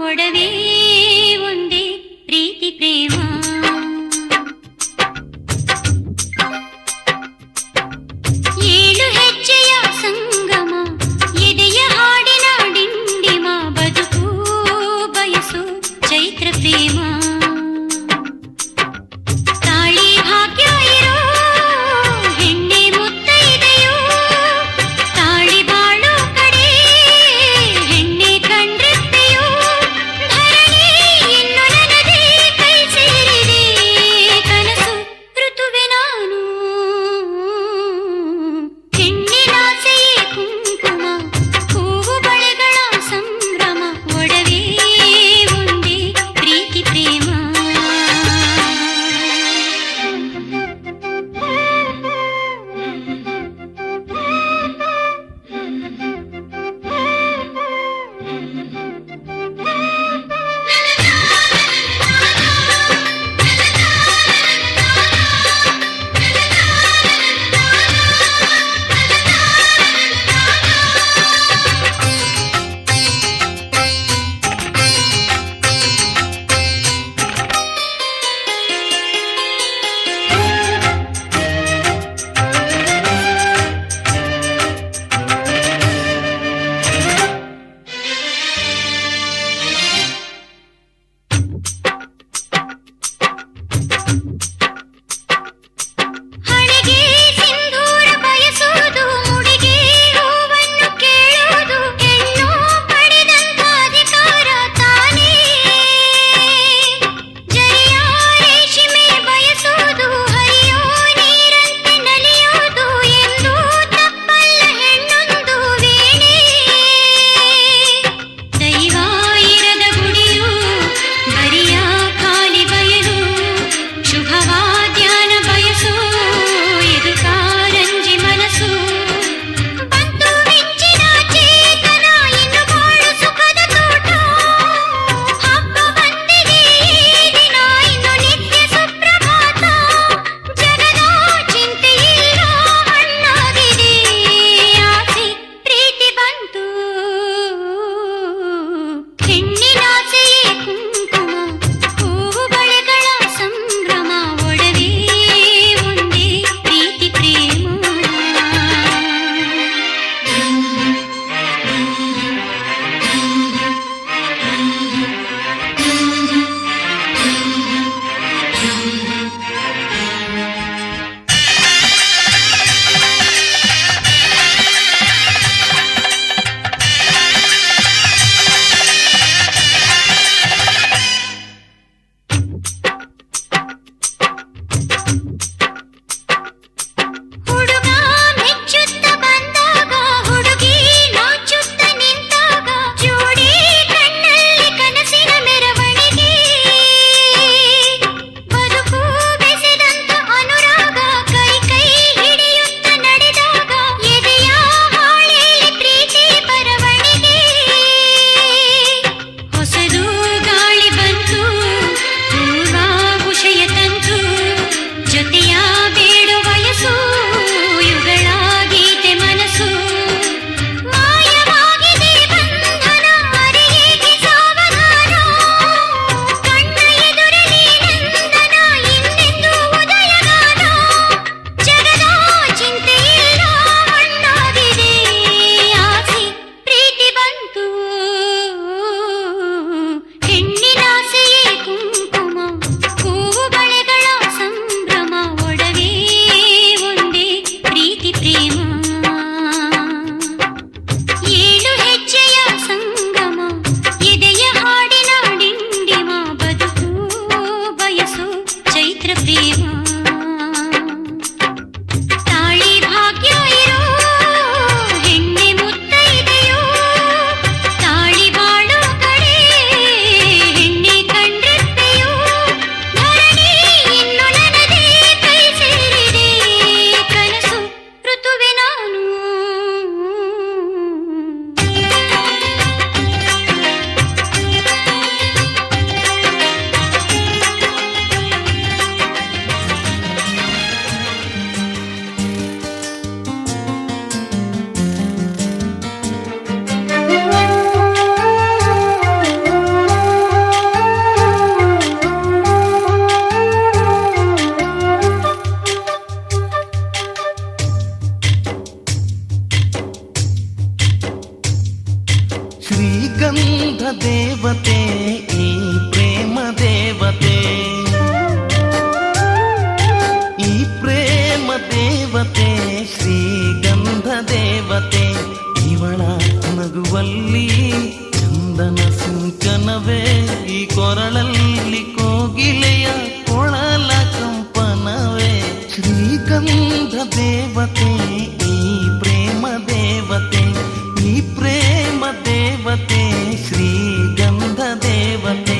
ಒಡವೆ ಒಂದೇ ಪ್ರೀತಿ ಪ್ರೇಮ. ಏಳು ಹೆಜ್ಜೆಯ ಸಂಗಮ, ಎದೆಯ ಹಾಡಿನ ಡಿಂಡಿಮ, ಬದುಕು ಬಯಸು ಚೈತ್ರ ಪ್ರೇಮ. ತಾಳಿ ಭಾಗ್ಯ ಇರೋ ಹೆಣ್ಣೆ ಮುತ್ತೈದೆಯೋ, ತಾಳಿ ಬಾಳೋ ಕಡೆ ಹೆಣ್ಣೆ ಕಂಡ್ರೆಪ್ಪೆಯೋ. ಧರಣಿ ಇನ್ನು ನನದೇ ಕೈ ಸೇರಿದೆ, ಕನಸು ಋತುವೆ ನಾನು. ಹೆಣ್ಣಿನಾಸೆಯೇ ಕುಂಕುಮ, ಹೂವು ಬಳೆಗಳ ಸಂಭ್ರಮ, ಒಡವೆ ಒಂದೇ ಪ್ರೀತಿ ಪ್ರೇಮ. ದೇವತೆ ಈ ಪ್ರೇಮ ದೇವತೆ, ಈ ಪ್ರೇಮ ದೇವತೆ ಶ್ರೀಗಂಧ ದೇವತೆ. ಇವಳ ನಗುವಲ್ಲಿ ಚಂದನ ಸಿಂಚನವೇ, ಈ ಕೊರಳಲ್ಲಿ ಕೋಗಿಲೆಯ ಕೊಳಲ ಕಂಪನವೇ. ಶ್ರೀಗಂಧ ದೇವತೆ ಈ ಪ್ರೇಮ ದೇವತೆ, ಈ ಪ್ರೇಮ ದೇವತೆ ಶ್ರೀಗಂಧ ದೇವತೆ.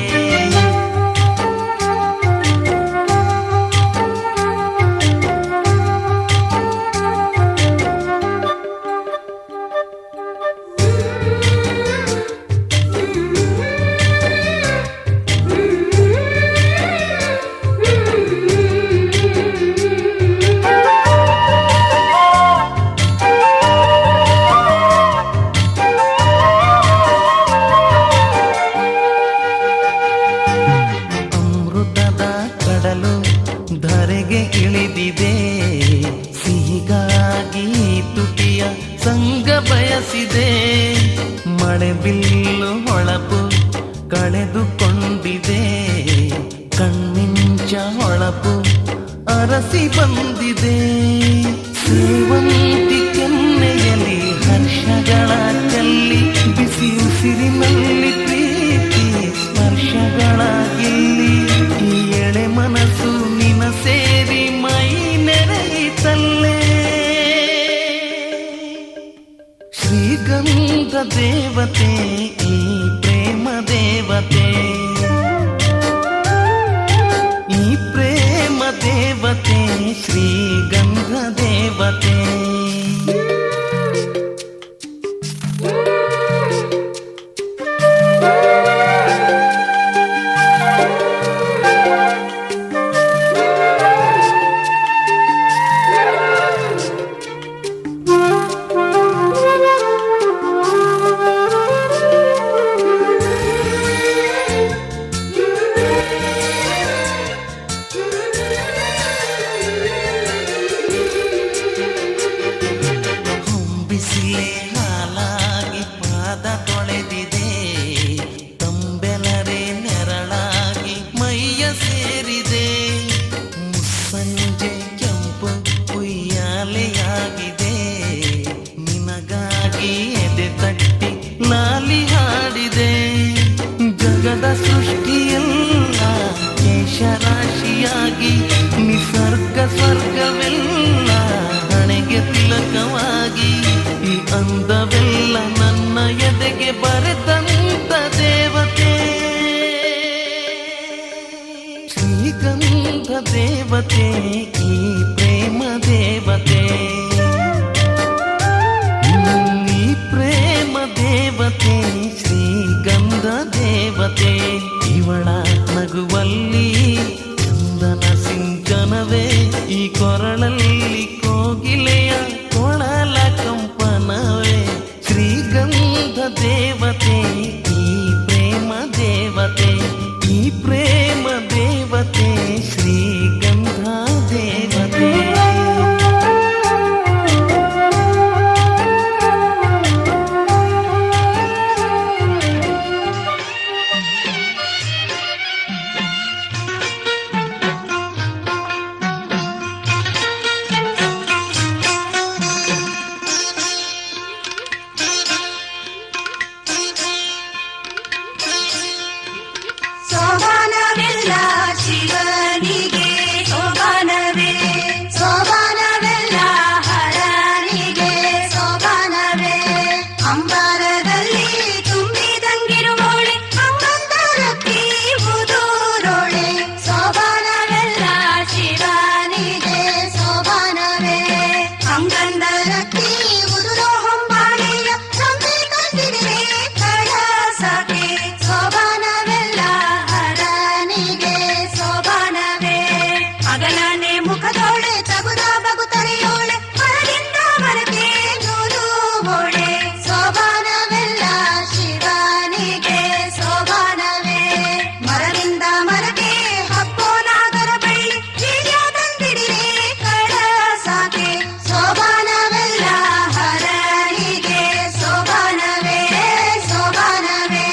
ಧರೆಗೆ ಇಳಿದಿದೆ ಸಿಹಿಗಾಗಿ ತುಟಿಯ ಸಂಗ ಬಯಸಿದೆ. ಮಳೆ ಬಿಲ್ಲು ಹೊಳಪು ಕಳೆದುಕೊಂಡಿದೆ, ಕಣ್ಮಿಂಚ ಹೊಳಪು ಅರಸಿ ಬಂದಿದೆ. ಸೇವಂತಿ ಕೆನ್ನೆಯಲ್ಲಿ ಹರ್ಷಗಳ ಚೆಲ್ಲಿ, ಬಿಸಿ ಉಸಿರಿನಲ್ಲಿ ಪ್ರೀತಿ ಸ್ಪರ್ಶಗಳ ಗೆಲ್ಲಿ. ಈ ಎಳೆ ಮನಸ್ಸು ನಿನ ಸೇರಿ ಮೈ ನೆರೆಯಿತಲ್ಲೇ. ಶ್ರೀಗಂಧ ದೇವತೆ ಈ ಪ್ರೇಮ ದೇವತೆ, ಈ ಪ್ರೇಮ ದೇವತೆ ಶ್ರೀಗಂಧ ದೇವತೆ. ಬಿಸಿಲೆ ಹಾಲಾಗಿ ಪಾದ ತೊಳೆದಿದೆ, ತಂಬೆಲರೆ ನೆರಳಾಗಿ ಮೈಯ ಸೇರಿದೆ. ಮುಸ್ಸಂಜೆ ಕೆಂಪು ಉಯ್ಯಾಲೆಯಾಗಿದೆ, ನಿನಗಾಗಿ ಎದೆ ತಟ್ಟಿ ಲಾಲಿ ಹಾಡಿದೆ. ಜಗದ ಸೃಷ್ಟಿಯೆಲ್ಲ ಕೇಶರಾಶಿಯಾಗಿ, ನಿಸರ್ಗ ಸ್ವರ್ಗವೆಲ್ಲ ಹಣೆಗೆ ತಿಲಕವಾಗಿ. ಈ ಅಂದವೆಲ್ಲ ನನ್ನ ಎದೆಗೆ ಬರೆದಂತ ದೇವತೆ, ಶ್ರೀಗಂಧ ದೇವತೆ ಈ ಪ್ರೇಮ ದೇವತೆ, ಈ ಪ್ರೇಮ ದೇವತೆ ಶ್ರೀಗಂಧ ದೇವತೆ. ಇವಳ ನಗುವಲ್ಲಿ ಚಂದನ ಸಿಂಚನವೇ, ಈ ಕೊರಳಲ್ಲಿ ಕೋಗಿಲೆಯ ಕೊಳಲ ಕಂಪನವೇ. ಶ್ರೀಗಂಧ ದೇವತೆ ಈ ಪ್ರೇಮ ದೇವತೆ, ಈ ಪ್ರೇಮ ದೇವತೆ ಶ್ರೀಗಂಧ ದೇವತೆ. ಸೋಬಾನವೆಲ್ಲ ಶಿವನಿಗೆ ಸೋಬಾನವೇ, ಸೋಬಾನವೆಲ್ಲ ಹರನಿಗೆ ಸೋಬಾನವೇ. ಅಂಬಾರದಲ್ಲಿ ತುಂಬಿದಂಗಿರುವೋಳೆ, ಅಂಗಂಧರಕ್ಕಿ ಉದುರೋಳೆ. ಸೋಬಾನವೆಲ್ಲ ಶಿವನಿಗೆ ಸೋಬಾನವೇ, ಅಂಗಂಧರಕ್ಕಿ ಉದುರೋ ಹೊಂಬಾಳೆಯ ಸಂಬೆ ಕಂಡಿದೆ ಕಳಸಕ್ಕೆ. ಸೋಬಾನವೆಲ್ಲ ಹರನಿಗೆ ಸೋಬಾನವೇ, ಅಗಲನೆ ಮುಖದೋಳೆ ತಗುದ ಬಗುತರೆಯೋಳೆ, ಮರದಿಂದ ಮರಕ್ಕೆ ನೂರುವೋಳೆ. ಸೋಬಾನವೆಲ್ಲ ಶಿವನಿಗೆ ಸೋಬಾನವೇ, ಮರದಿಂದ ಮರಕ್ಕೆ ಹಬ್ಬೋ ನಾಗರ ಬಳ್ಳಿ, ಬೀಜ ತಂದಿಡಿರೆ ಕಳಸಕ್ಕೆ. ಸೋಬಾನವೆಲ್ಲ ಹರನಿಗೆ ಸೋಬಾನವೇ, ಸೋಬಾನವೇ.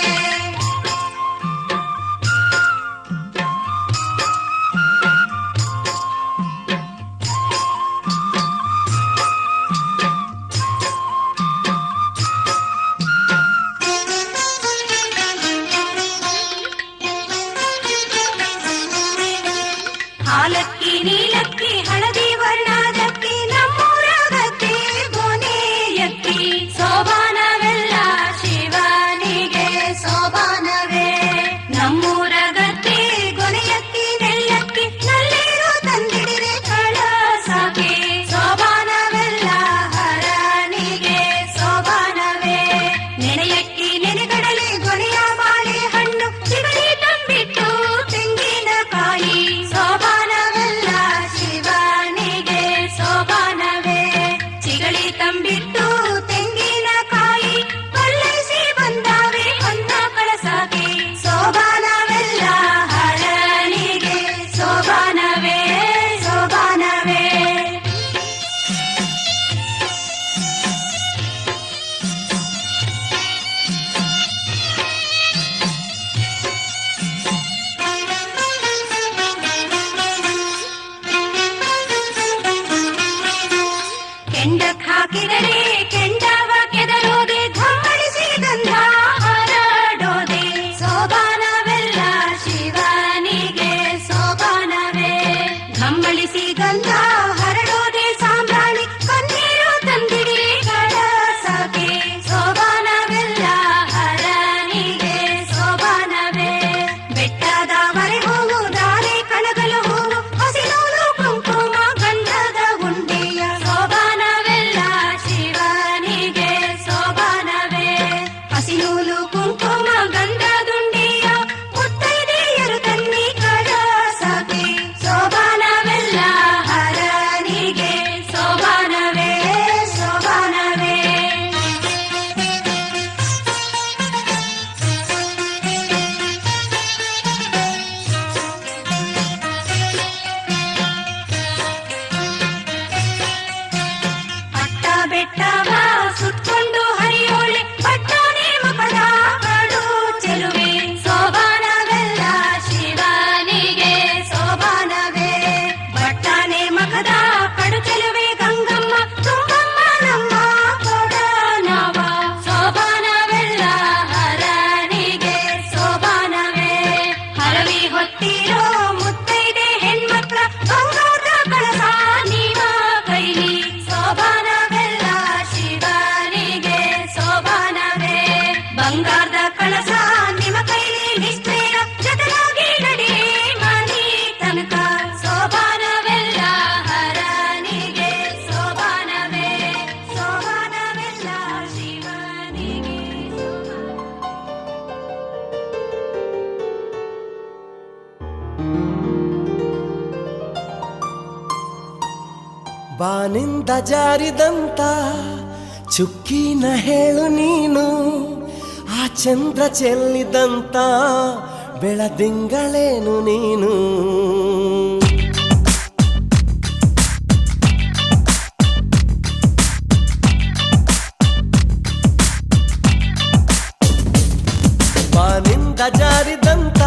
ಬಾನಿಂದ ಜಾರಿದಂತ ಚುಕ್ಕಿನ ಹೇಳು ನೀನು, ಆ ಚಂದ್ರ ಚೆಲ್ಲಿದಂತ ಬೆಳದಿಂಗಳೇನು ನೀನು. ಬಾನಿಂದ ಜಾರಿದಂತ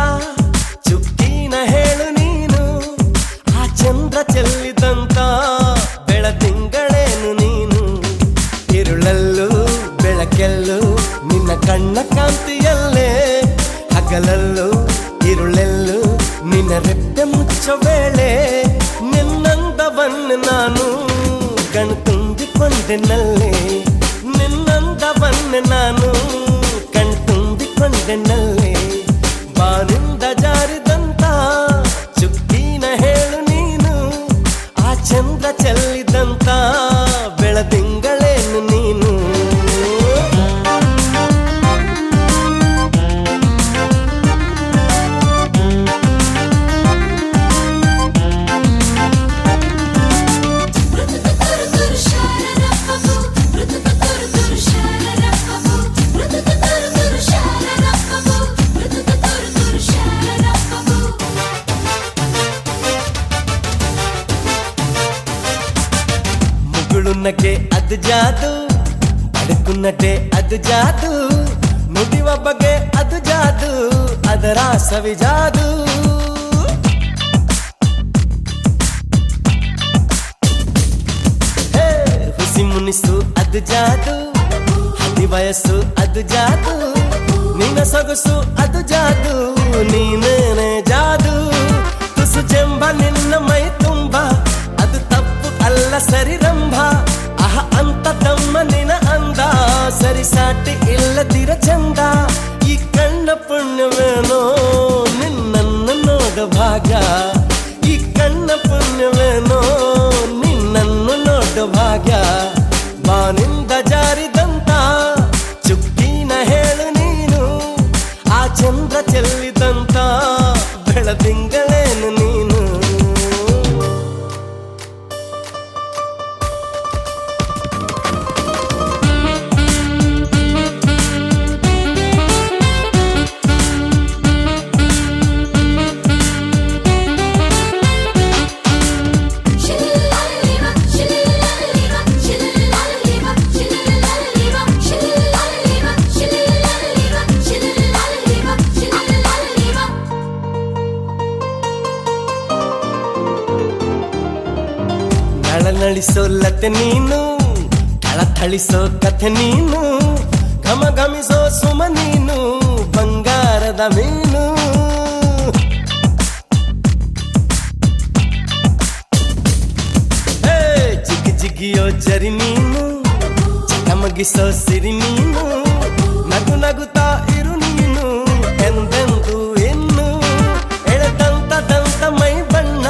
ಚುಕ್ಕಿನ ಹೇಳು ನೀನು, ಆ ಚಂದ್ರ ಚೆಲ್ಲಿದಂತ ಬೆಳದಿಂಗಳೇನು ನೀನು. ಇರುಳಲ್ಲೂ ಬೆಳಕೆಲ್ಲೂ ನಿನ್ನ ಕಣ್ಣ ಕಾಂತಿಯಲ್ಲೇ, ಹಗಲಲ್ಲೂ ಇರುಳೆಲ್ಲೂ ನಿನ್ನ ರೆಪ್ಪೆ ಮುಚ್ಚೋ ವೇಳೆ. ನಿನ್ನಂದವನ್ನು ನಾನು ಕಣ್ತುಂಬಿಕೊಂಡೆನಲ್ಲೇ, ನಿನ್ನಂದವನ್ನು ನಾನು ಕಣ್ತುಂಬಿಕೊಂಡೆನಲ್ಲೇ. ಬಾನಿಂದ ಜಾರಿದಂತ ಚುಕ್ಕಿನ ಹೇಳು ನೀನು, ಆ ಚಂದ್ರ ಚೆಲ್ಲಿದಂತ ಬೆಳದಿಂಗಳೇನು ನೀನು. ಮುಗುಳುನಗೆ ಅದು ಜಾದು, ಬಡಕುನ್ನಟೆ ಅದು ಜಾದು, ನುಡಿವ ಬಗೆ ಅದು ಜಾದು, ಅದರ ಸವಿ ಜಾದು. ಹುಸಿ ಮುನಿಸು ಅದು ಜಾದು, ಹದಿ ವಯಸ್ಸು ಅದು ಜಾದು, ನಿನ್ನ ಸೊಗಸು ಅದು ಜಾದು, ನೀನೇನೆ ಜಾದು. ತುಸು ಜಂಬ ನಿನ್ನ ಮೈ ತುಂಬ, ಅದು ತಪ್ಪು ಅಲ್ಲ ಸರಿರಂಭ. ಅಹ ಅಂತ ತಮ್ಮ ನಿನ ಅಂದ, ಸರಿಸಾಟಿ ಇಲ್ಲದಿರ ಚಂದ. ಈ ಕಣ್ಣ ಪುಣ್ಯವೇನೋ ನಿನ್ನನ್ನು ನೋಡ ಭಾಗ್ಯ, ಈ ಕಣ್ಣ ಪುಣ್ಯವೇನೋ ನಿನ್ನನ್ನು ನೋಡ ಭಾಗ್ಯ. ಬಾನಿಂದ ಜಾರಿದಂತ ಚುಕ್ಕಿನ ಹೇಳು ನೀನು, ಆ ಚಂದ್ರ ಚೆಲ್ಲಿದಂತ ಬೆಳದಿಂಗಳೇನು ನೀನು. ನಳಿಸೋ ಲತೆ ನೀನು, ಥಳಿಸೋ ಕಥೆ ನೀನು, ಘಮ ಘಮಿಸೋ ಸುಮ ನೀನು, ಬಂಗಾರದ ಮೀನು. ಜಿಗಿ ಜಿಗಿಯೋ ಜರಿ ನೀನು, ಚಕಮಗಿಸೋ ಸಿರಿ ನೀನು, ನಗು ನಗುತ್ತಾ ಇರು ನೀನು ಎಂದೆಂದು ಇನ್ನು. ಎಳೆದಂತ ದಂತ ಮೈ ಬಣ್ಣ,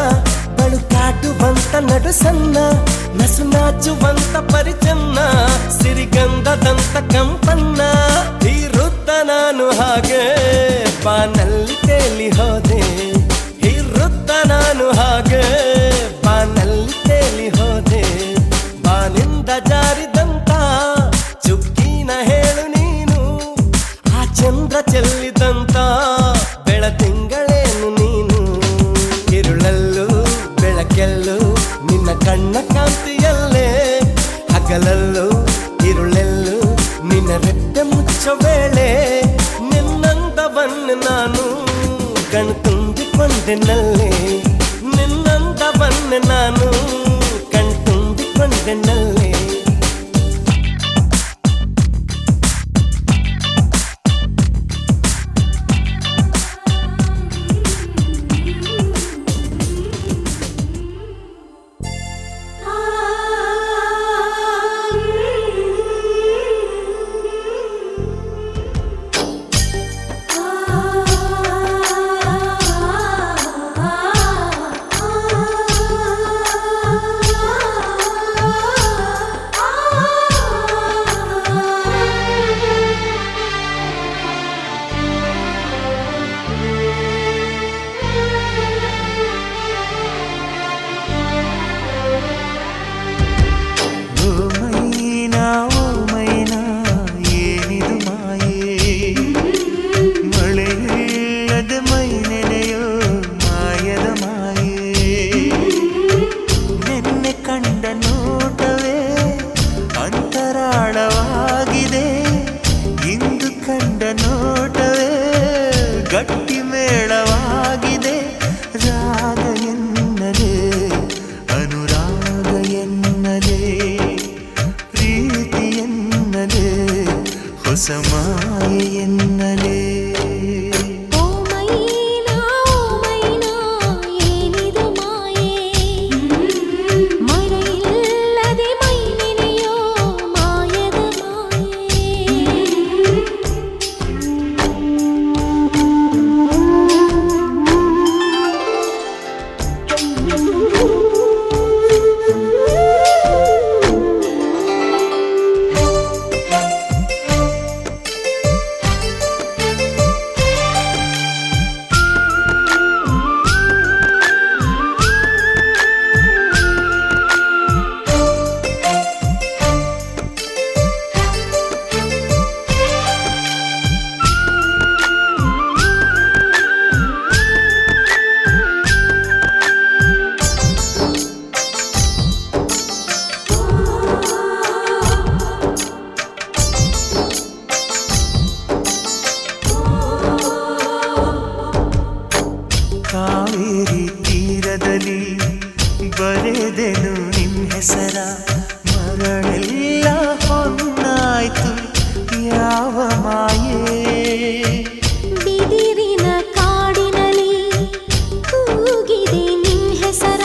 ಬಳುಕಾಟುವಂತ ನಡು ಸಣ್ಣ, ನಸು ನಾಚುವಂತ ಪರಿಚನ್ನ, ಸಿರಿಗಂಧದಂತ ಕಂಪನ್ನ. ಹೀರುತ್ತ ನಾನು ಹಾಗೆ ಬಾನಲ್ಲಿ ತೇಲಿ ಹೋದೆ, ಹೀರುತ್ತ ನಾನು ಹಾಗೆ ಬಾನಲ್ಲಿ ತೇಲಿ ಹೋದೆ. ಬಾನಿಂದ ಜಾರಿದಂತ ಚುಕ್ಕಿನ ಹೇಳು ನೀನು, ಆ ಚಂದ್ರ ಚೆಲ್ಲಿದಂತ ಬೆಳದಿಂಗಳೇನು ನೀನು. ಇರುಳಲ್ಲೂ ಬೆಳಕೆಲ್ಲೂ ನಿನ್ನ ಕಣ್ಣ ಕಾಂತಿಯಲ್ಲೇ, ಹಗಲಲ್ಲೂ ಇರುಳೆಲ್ಲೂ ನಿನ್ನ ರೆಪ್ಪೆ ಮುಚ್ಚೋ ವೇಳೆ. ನಿನ್ನಂದವನ್ನು ನಾನು ಕಣ್ತುಂಬಿಕೊಂಡೆನಲ್ಲೇ, ನಿನ್ನಂದವನ್ನು ನಾನು ಕಣ್ತುಂಬಿಕೊಂಡೆನಲ್ಲೇ. ಆ ಗಟ್ಟಿ ಮೇಳವಾಗಿದೆ. ರಾಗ ಎನ್ನಲೇ ಅನುರಾಗ ಎನ್ನಲೇ ಪ್ರೀತಿ ಎನ್ನಲೇ ಹೊಸ ಮಾಯೆ ಎನ್ನಲೇ. ಓ ಮೈನಾ ಏನಿದು ಮಾಯೆ, ಮಳೆಯಿಲ್ಲದೆ ಮೈ ನೆನೆಯೋ ಮಾಯದ ಮಾಯೆ. ಕಾವೇರಿ ತೀರದಲ್ಲಿ ಬರೆದೆನು ನಿನ್ನ ಹೆಸರ, ಮರಳೆಲ್ಲ ಹೊನ್ನಾಯ್ತು ಯಾವ ಮಾಯೆ. ಬಿದಿರಿನ ಕಾಡಿನಲ್ಲಿ ಕೂಗಿದೆ ನಿನ್ ಹೆಸರ,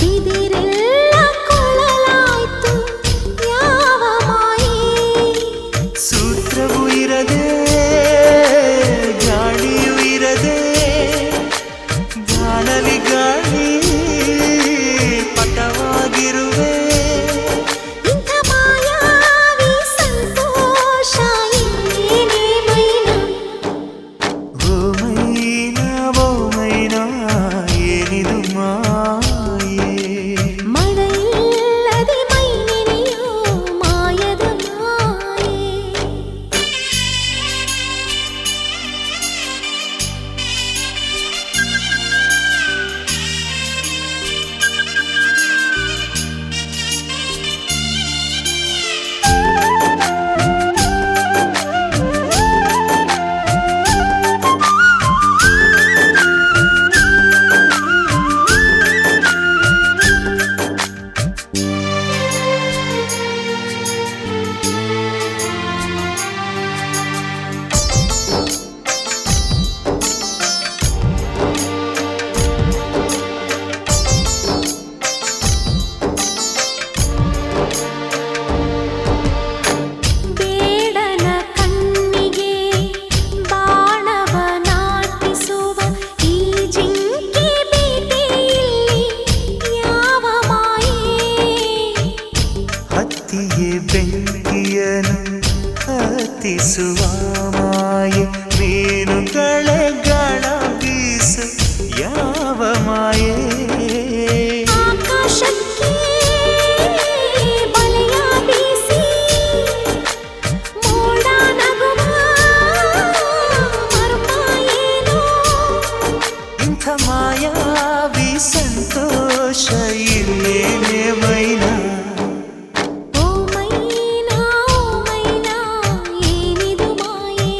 ಬಿದಿರೆಲ್ಲ ಕೊಳಲಾಯ್ತು ಯಾವ ಮಾಯೆ. ಸೂತ್ರವೂ ಇರದೆ ಗಾಳಿಯೂ ಇರದೆ ಗಾಳಲಿ ಗಾಳಿ ಪಟವಾಗಿರುವೆ. ಇಂಥ ಮಾಯಾವಿ ಸಂತೋಷ ಏನೇ ಮೈನಾ. ಓ ಮೈನಾ ಏನಿದು ಮಾಯೆ. ಮಳೆಯಿಲ್ಲದೆ ಮೈ ನೆನೆಯೋ ಮಾಯದ ಮಾಯೆ. ಬೇಡನ ಕಣ್ಣಿಗೆ ಬಾಣವ ನಾಟಿಸುವ ಈ ಜಿಂಕೆ ಬೇಟೆಯಲ್ಲಿ ಯಾವ ಮಾಯೆ. ಹತ್ತಿಗೆ ಬೆಂಕಿಯನು ಹತ್ತಿಸುವ ಮಾಯೆ, ಮೀನುಗಳೇ ಗಾಳ ಬೀಸು ಯಾವ ಮಾಯೆ. ಆಕಾಶಕ್ಕೆ ಬಲೆಯ ಬೀಸಿ ಮೋಡ ನಗುವ ಮರ್ಮ ಏನೋ. ಇಂಥ ಮಾಯಾವಿ ಸಂತೋಷ ಇಲ್ಲೇನೆ ಮೈನಾ. ಓ ಮೈನಾ ಏನಿದು ಮಾಯೆ.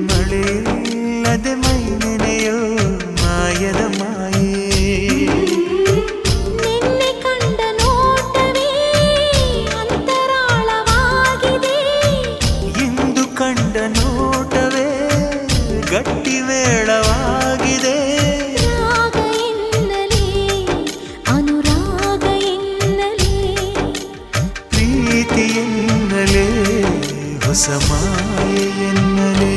ಮಳೆಯಿಲ್ಲದೆ ಮೈ ನೆನೆಯೋ ಮಾಯದ ಮಾಯೆ. ನಿನ್ನೆ ಕಂಡ ನೋಟವೇ ಅಂತರಾಳವಾಗಿದೆ, ಇಂದು ಕಂಡ ನೋಟವೇ ಗಟ್ಟಿ ಮೇಳವಾಗಿದೆ. ರಾಗ ಎನ್ನಲೇ ಅನುರಾಗ ಎನ್ನಲೇ ಪ್ರೀತಿ ಎನ್ನಲೇ ಹೊಸ ಮಾಯೆ ಎನ್ನಲೇ.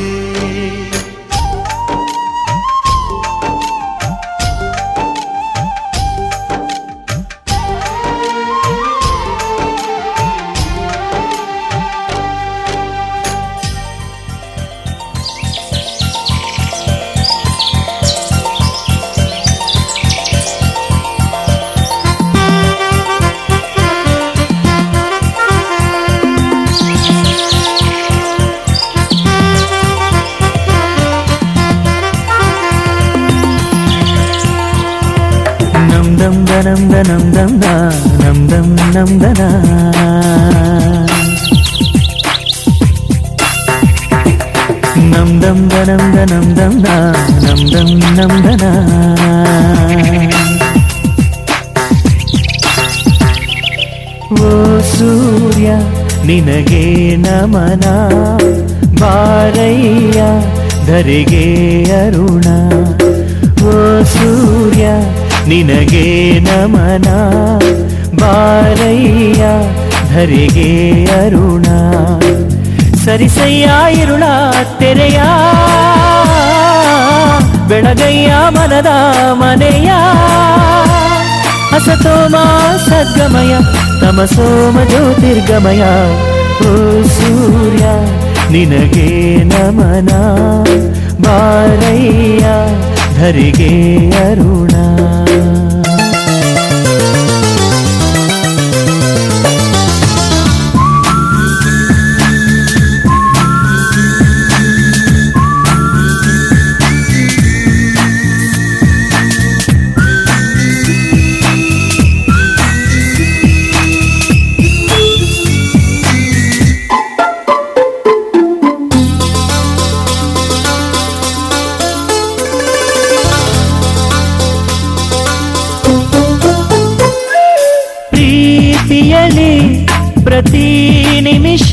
dum da num dum da num da na num da ದಂ ದನಂ ದನಂ ದಂ ದ ನಂ ದಂ ನಂ ದನ. ಓ ಸೂರ್ಯ ನಿನಗೆ ನಮನ, ಬಾರಯ್ಯ ಧರೆಗೆ ಅರುಣ. ಓ ಸೂರ್ಯ ನಿನಗೆ ನಮನ, ಬಾರಯ್ಯ ಧರೆಗೆ ಅರುಣ. ಸರಿಸಯ್ಯ ಇರುಳ ತೆರೆಯ, ಬೆಳಗಯ್ಯ ಮನದ ಮನೆಯ. ಅಸತೋಮ ಸದ್ಗಮಯ, ತಮಸೋಮ ಜ್ಯೋತಿರ್ಗಮಯ. ಓ ಸೂರ್ಯ ನಿನಗೆ ನಮನ, ಬಾರಯ್ಯ ಧರೆಗೆ ಅರುಣ. ಪ್ರೀತಿಯಲಿ ಪ್ರತಿ ನಿಮಿಷ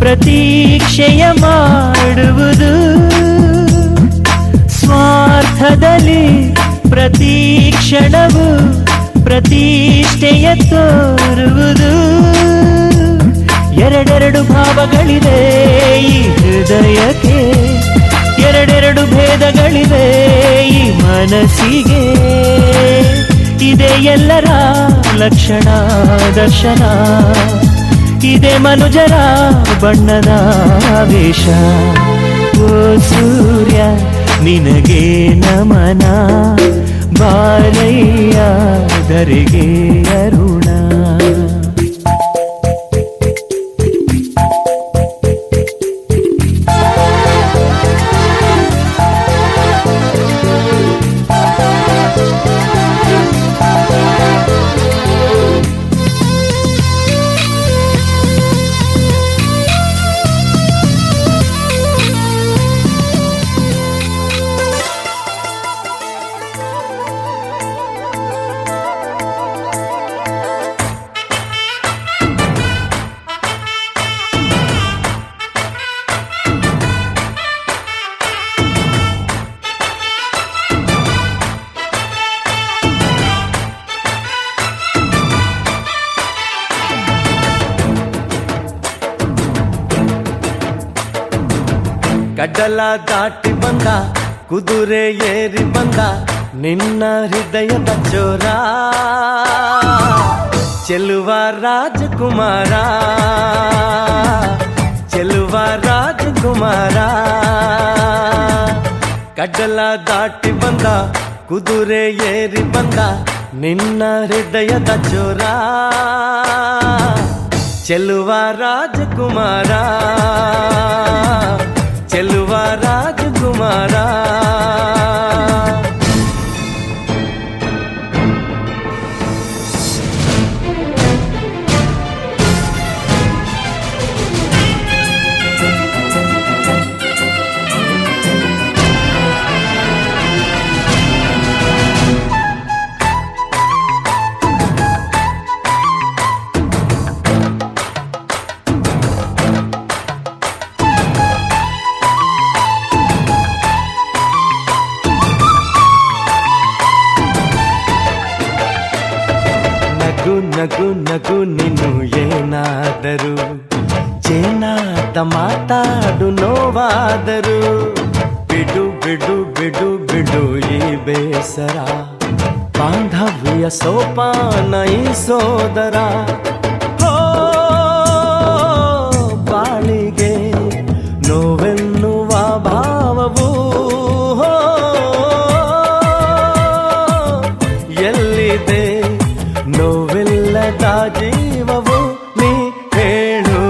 ಪ್ರತೀಕ್ಷೆಯ ಮಾಡುವುದು, ಸ್ವಾರ್ಥದಲ್ಲಿ ಪ್ರತಿ ಕ್ಷಣವು ಪ್ರತಿಷ್ಠೆಯ ತೋರುವುದು. ಎರಡೆರಡು ಭಾವಗಳಿವೆ ಈ ಹೃದಯಕ್ಕೆ, ಎರಡೆರಡು ಭೇದಗಳಿವೆ ಈ ಮನಸ್ಸಿಗೆ. ಇದೆ ಎಲ್ಲರ ಲಕ್ಷಣ ದರ್ಶನ, ಇದೆ ಮನುಜರ ಬಣ್ಣದ ವೇಷ. ಓ ಸೂರ್ಯ ನಿನಗೆ ನಮನ, ಬಾರಯ್ಯ ಧರೆಗೆ ಅರುಣ. ಕಡಲ ದಾಟಿ ಬಂದ ಕುದುರೆ ಏರಿ ಬಂದ ನಿನ್ನ ಹೃದಯದ ಚೋರ. ಚೆಲುವ ರಾಜಕುಮಾರ, ಚೆಲುವ ರಾಜಕುಮಾರ. ಕಡಲ ದಾಟಿ ಬಂದ ಕುದುರೆ ಏರಿ ಬಂದ ನಿನ್ನ ಹೃದಯದ ಚೋರ. ಚೆಲುವ ರಾಜಕುಮಾರ, ಚೆಲುವ ರಾಜಕುಮಾರ. ನಗು ನಗು ನೀನು ಏನಾದರೂ, ಚೇನಾದ ಮಾತಾಡು ನೋವಾದರೂ. ಬಿಡು ಬಿಡು ಬಿಡು ಬಿಡು ಈ ಬೇಸರ, ಬಾಂಧವ್ಯ ಸೋಪಾನ ಈ ಸೋದರ. ಬಾಳಿಗೆ ನೋವೆನ್ನುವ ಭಾವವು ಎಲ್ಲಿದೆ, ನೋವಿಲ್ಲದ ಜೀವವು ನೀ ಹೇಳು.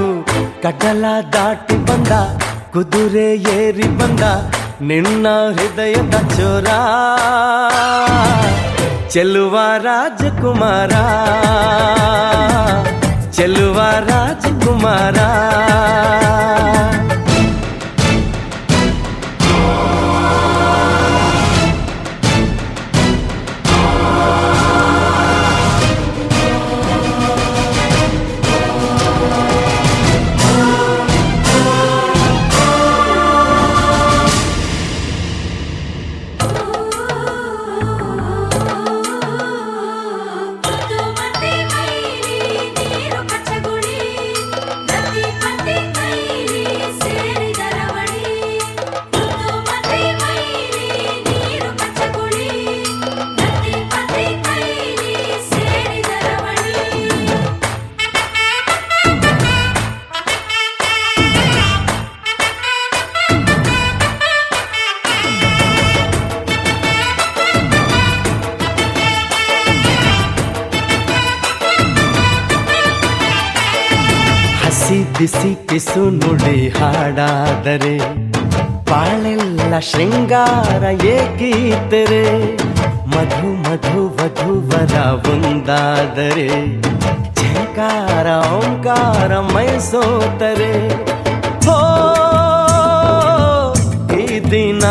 ಕಡಲ ದಾಟಿ ಬಂದ ಕುದುರೆ ಏರಿ ಬಂದ ನಿನ್ನ ಹೃದಯದ ಚೋರ. ಚೆಲುವ ರಾಜಕುಮಾರ, ಚೆಲುವ ರಾಜಕುಮಾರ. ಬಿಸಿ ಪಿಸು ನುಡಿ ಹಾಡಾದರೆ ಬಾಳೆಲ್ಲ ಶೃಂಗಾರ ಏಕೀತರೆ ಮಧು ಮಧು ವಧುವರ ಒಂದಾದರೆ ಝಂಕಾರ ಓಂಕಾರ ಮೈಸೋತರೆ ಹೋ ಈ ದಿನ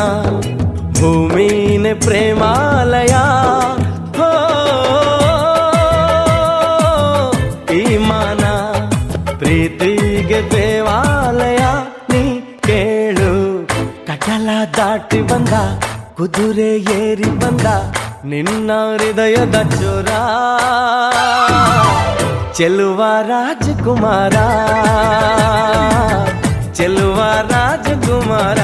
ಭೂಮಿನೇ ಪ್ರೇಮಾಲಯ ಹೋ ಈ ಮಾನ ಪ್ರೀತಿಗೆ ದೇವಾಲಯ ನೀ ಕೇಳು ಕಟಲ ದಾಟಿ ಬಂದ ಕುದುರೆ ಏರಿ ಬಂದ ನಿನ್ನ ಹೃದಯದ ಚೋರ ಚೆಲುವ ರಾಜಕುಮಾರ ಚೆಲುವ ರಾಜಕುಮಾರ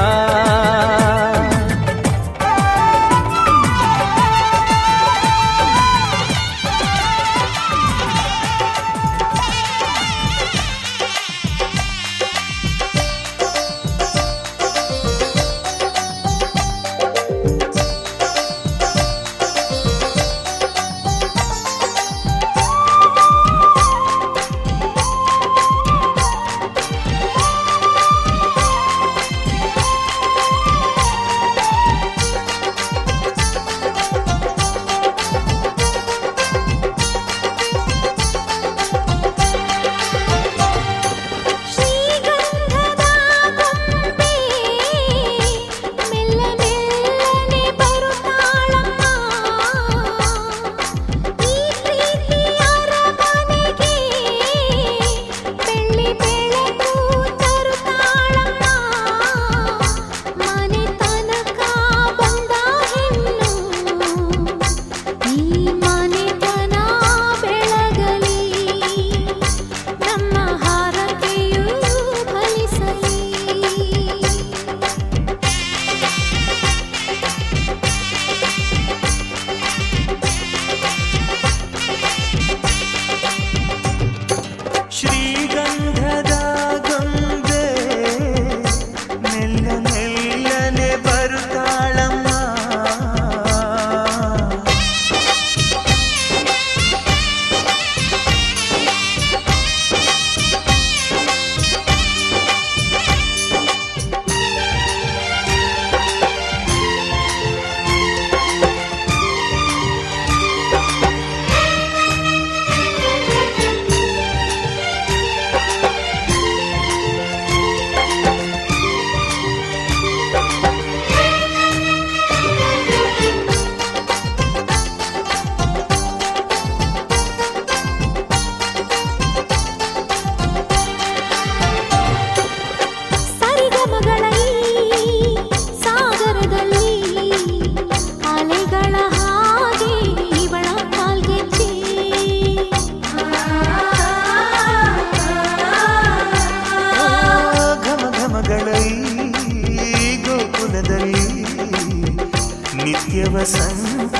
ವಸಂತ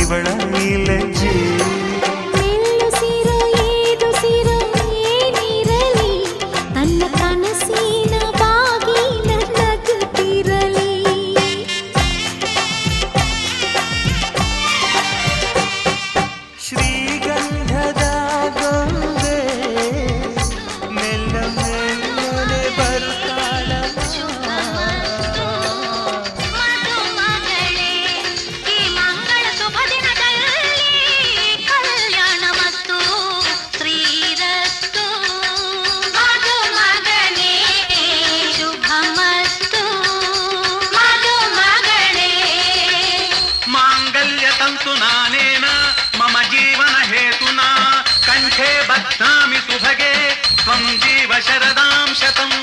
ಇವಳ ಲಜ್ಜೆ ತನ್ನ ಕನಸಿನ ಬಾಗಿಲ ನಗುತ್ತಿರಲಿ ಶ್ರೀಗಂಧದ ಗೊಂಬೆ ಮೆಲ್ಲ ಮೆಲ್ಲನೆ ಬರುತ್ತಾಳ कंठे बध्नामि सुभगे त्वं जीव शरदां शतम्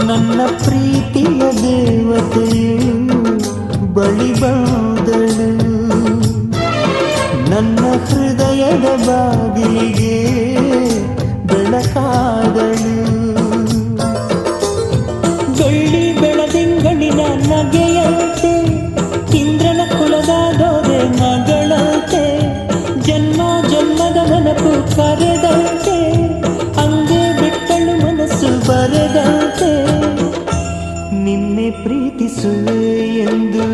ನನ್ನ ಪ್ರೀತಿಯ ದೇವತೆಯು ಬಳಿ ಬಂದಳು, ನನ್ನ ಹೃದಯದ ಬಾಗಿಲಿಗೆ ಬೆಳಕಾದಳು. ಬೆಳ್ಳಿ ಬೆಳದಿಂಗಳಿನ ನಗೆಯಂತೆ, ಇಂದ್ರನ ಕುಲದ ದೊರೆ ಮಗಳಂತೆ, ಜನ್ಮ ಜನ್ಮದ ನೆನಪು ಕರೆದಂತೆ, ಹಂಗೆ ಬಿಟ್ಟಳು ಮನಸ್ಸು ಬರೆದಂತೆ. ನಿನ್ನೆ ಪ್ರೀತಿಸುವೆ ಎಂದು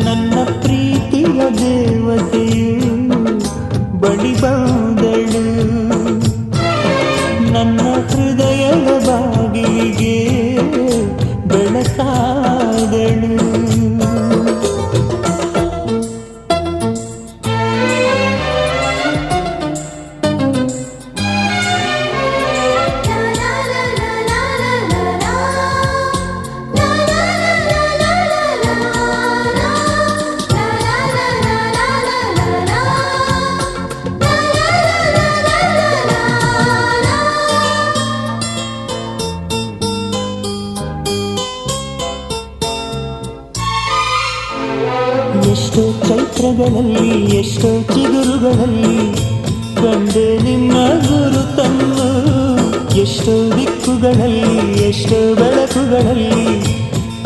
ನನ್ನ ಪ್ರೀತಿಯ ದೇವತೆಯು ಬಳಿ ಬಂದಳು, ನನ್ನ ಹೃದಯದ ಬಾಗಿಲಿಗೆ ಬೆಳಕಾದಳು. ಎಷ್ಟೋ ಚೈತ್ರಗಳಲ್ಲಿ, ಎಷ್ಟೋ ಚಿಗುರುಗಳಲ್ಲಿ ಕಂಡೆ ನಿಮ್ಮ ಗುರುತನ್ನು, ಎಷ್ಟೋ ದಿಕ್ಕುಗಳಲ್ಲಿ, ಎಷ್ಟೋ ಬೆಳಕುಗಳಲ್ಲಿ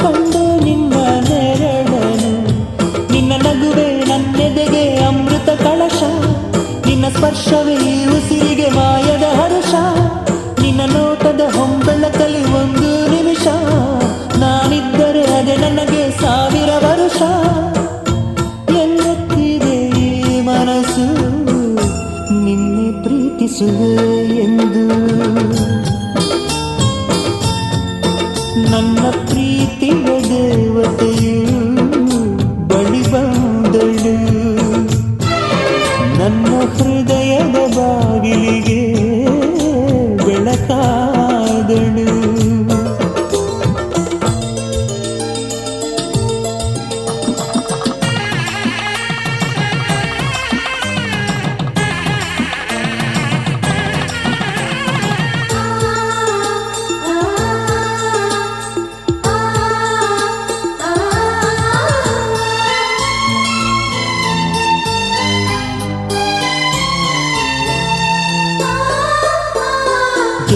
ಕಂಡೆ ನಿಮ್ಮ ನೆರಳನು. ನಿನ್ನ ನಗುವೆ ನನ್ನೆದೆಗೆ ಅಮೃತ ಕಳಶ, ನಿನ್ನ ಸ್ಪರ್ಶವೇ ಉಸಿರಿಗೆ ಮಾಯದ ಹರ್ಷ, ನಿನ್ನ ನೋಟದ ಹೊಂಬೆಳಕಲಿ ಒಂದು ನಿಮಿಷ, ನಾನಿದ್ದರೆ ಅದೇ ನನಗೆ 1000 ವರುಷ. ಎನ್ನುತ್ತಿದೆ ಈ ಮನಸ್ಸು ನಿನ್ನೆ ಪ್ರೀತಿಸುವೆ ಎಂದು, ನನ್ನ ಪ್ರೀತಿಯ ದೇವತೆಯು ಬಳಿ ಬಂದಳು, ನನ್ನ ಹೃದಯದ ಬಾಗಿಲಿಗೆ ಬೆಳಕಾದಳು.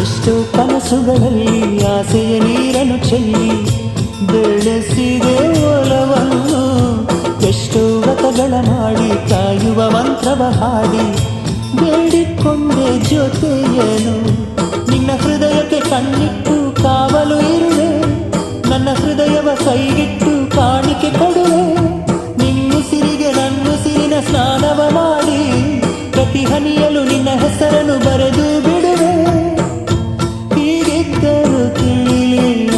ಎಷ್ಟೋ ಕನಸುಗಳಲ್ಲಿ ಆಸೆಯ ನೀರನ್ನು ಚೆಲ್ಲಿ ಬೆಳೆಸಿದೆ ಒಲವನ್ನು, ಎಷ್ಟೋ ವ್ರತಗಳ ಮಾಡಿ ಕಾಯುವ ಮಂತ್ರವ ಹಾಡಿ ಬೇಡಿಕೊಂಡೆ ಜೊತೆಯನು. ನಿನ್ನ ಹೃದಯಕ್ಕೆ ಕಣ್ಣಿಟ್ಟು ಕಾವಲು ಇರುವೆ, ನನ್ನ ಹೃದಯವ ಕೈಗಿಟ್ಟು ಕಾಣಿಕೆ ಕೊಡುವೆ. ನಿನ್ನುಸಿರಿಗೆ ನನ್ನುಸಿರಿನ ಸ್ನಾನವ ಮಾಡಿ ಪ್ರತಿ ಹನಿಯಲು ನಿನ್ನ ಹೆಸರನ್ನು ಬರೆದು ಬಿಡುವೆ. ಹೀಗಿದ್ದರೂ ತಿಳಿಲಿಲ್ಲ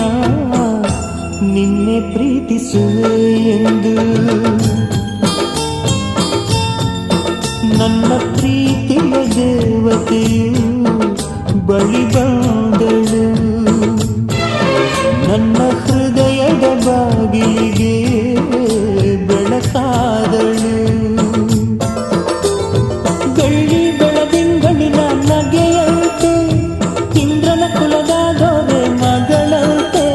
ನಿನ್ನೆ ಪ್ರೀತಿಸುವೆ ಎಂದು, ನನ್ನ ಪ್ರೀತಿಯ ದೇವತೆಯು ಬಳಿ ಬಂದಳು, ನನ್ನ ಹೃದಯದ ಬಾಗಿಲಿಗೆ ಬೆಳಕಾದಳು. ಬೆಳ್ಳಿ ಬೆಳದಿಂಗಳಿನ ನಗೆಯಂತೆ, ಇಂದ್ರನ ಕುಲದ ದೊರೆ ಮಗಳಂತೆ,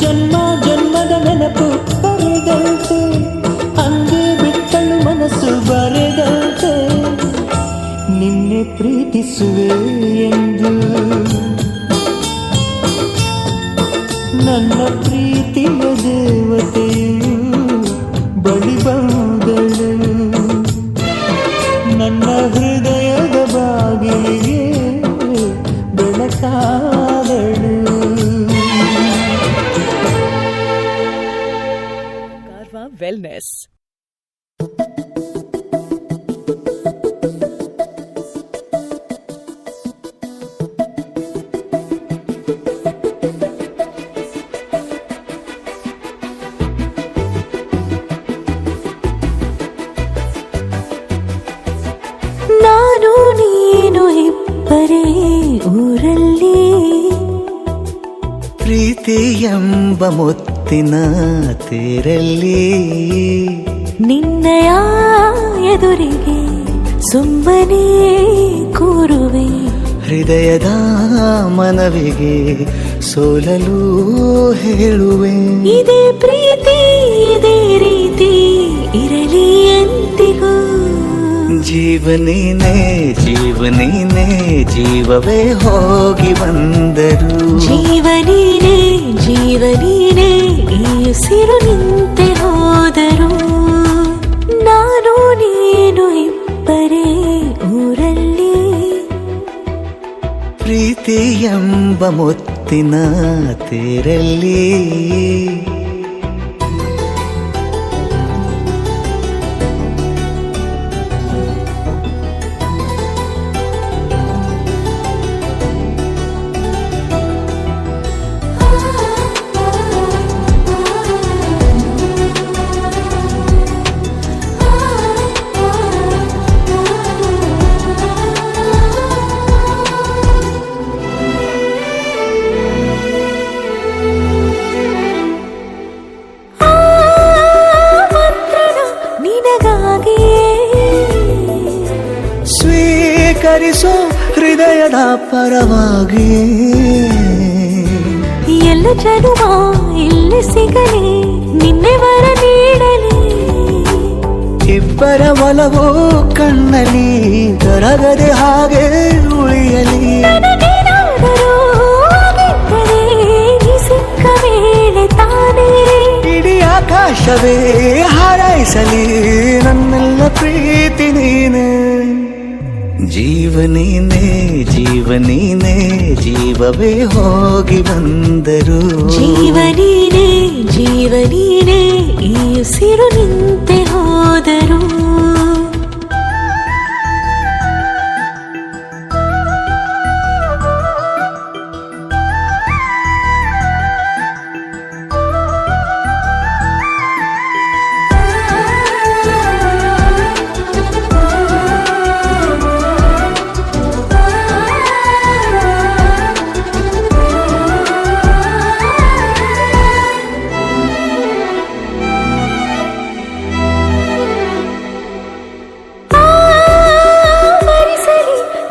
ಜನ್ಮ ಜನ್ಮದ ನೆನಪು ಕರೆದಂತೆ, ಹಂಗೆ ಬಿಟ್ಟಳು ಮನಸ್ಸು ಬರೆದಂತೆ. ನಿನ್ನೆ ಪ್ರೀತಿಸುವೆ ಎಂದು ನನ್ನ ಪ್ರೀತಿಯ ದೇವತೆಯು ಬಳಿ ಬಂದಳು, ನನ್ನ ಹೃದಯದ ಬಾಗಿಲಿಗೆ ಬೆಳಕಾದಳು. Karma Wellness. ನಾನು ನೀನು ಇಬ್ಬರೇ ಊರಲ್ಲಿ, ಪ್ರೀತಿ ಎಂಬ ಮುತ್ತಿನ ತೇರಲ್ಲಿ, ನಿನ್ನಯ ಎದುರಿಗೆ ಸುಮ್ಮನೆ ಕೂರುವೆ. ಹೃದಯದ ಮನವಿಗೆ ಸೋಲಲು ಹೇಳುವೆ. ಇದೇ ಪ್ರೀತಿ ಇದೇ ರೀತಿ ಇರಲಿ ಎಂದಿಗೂ. ಜೀವನೇನೆ ಜೀವನೇನೆ ಜೀವವೇ ಹೋಗಿ ಬಂದರು. ಜೀವನೀನೇ ಜೀವನೀನೇ ಈ ಉಸಿರು ನಿಂತೆ ಹೋದರು. ನಾನು ನೀನು ಇಬ್ಬರೇ ಊರಲ್ಲಿ. ಪ್ರೀತಿ ಎಂಬ ಮುತ್ತಿನ ತೇರಲ್ಲಿ ಸ್ವೀಕರಿಸೋ ಹೃದಯದ ಪರವಾಗಿ. ಎಲ್ಲ ಜನುಮ ಇಲ್ಲಿ ಸಿಗಲಿ ನಿನ್ನೆ ವರ ನೀಡಲಿ. ಇಬ್ಬರ ಒಲವು ಕಣ್ಣಲ್ಲಿ ಕರಗದೆ ಹಾಗೆ ಉಳಿಯಲಿ. ನನಗೇನಾದರೂ ಆಗಿದ್ದರೆ ನೀ ಸಿಕ್ಕ ವೇಳೆ ತಾನೇ ಇಡೀ ಆಕಾಶವೇ ಹಾರೈಸಲಿ ನನ್ನೆಲ್ಲ ಪ್ರೀತಿ ನೀನೆ. ಜೀವನೇನೆ ಜೀವನೇನೆ ಜೀವವೇ ಹೋಗಿ ಬಂದರು. ಜೀವನೀನೇ ಜೀವನೀನೇ ಈ ಉಸಿರು ನಿಂತೆ ಹೋದರು.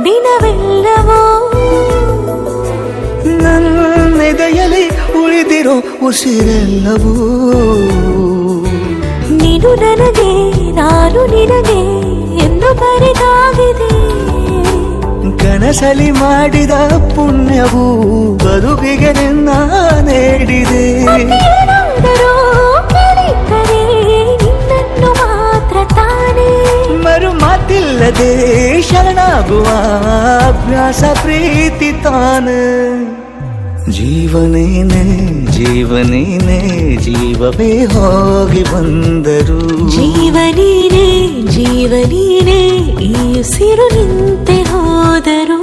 ದಿನವೆಲ್ಲವೋ ನನ್ನೆದೆಯಲ್ಲಿ ಉಳಿದಿರೋ ಉಸಿರೆಲ್ಲವೂ ನೀನು ನನಗೆ ನಾನು ನಿನಗೆ ಎಂದು ಬರೆದಾಗಿದೆ. ಕನಸಲಿ ಮಾಡಿದ ಪುಣ್ಯವು ಬದುಕಿಗೆ ನಿನ್ನ ನೀಡಿದೆ. ಏನಾದರೂ ಕಲಿತರೆ ನಿನ್ನನ್ನು ಮಾತ್ರ ತಾನೇ. ಮರು ಮಾತಿಲ್ಲದೆ ಶರಣಾಗುವ ಅಭ್ಯಾಸ ಪ್ರೀತಿ ತಾನೆ. ಜೀವನೇನೆ ಜೀವನೇನೆ ಜೀವವೇ ಹೋಗಿ ಬಂದರು. ಜೀವನೀನೇ ಜೀವನೀನೇ ಈ ಉಸಿರು ನಿಂತೆ ಹೋದರು.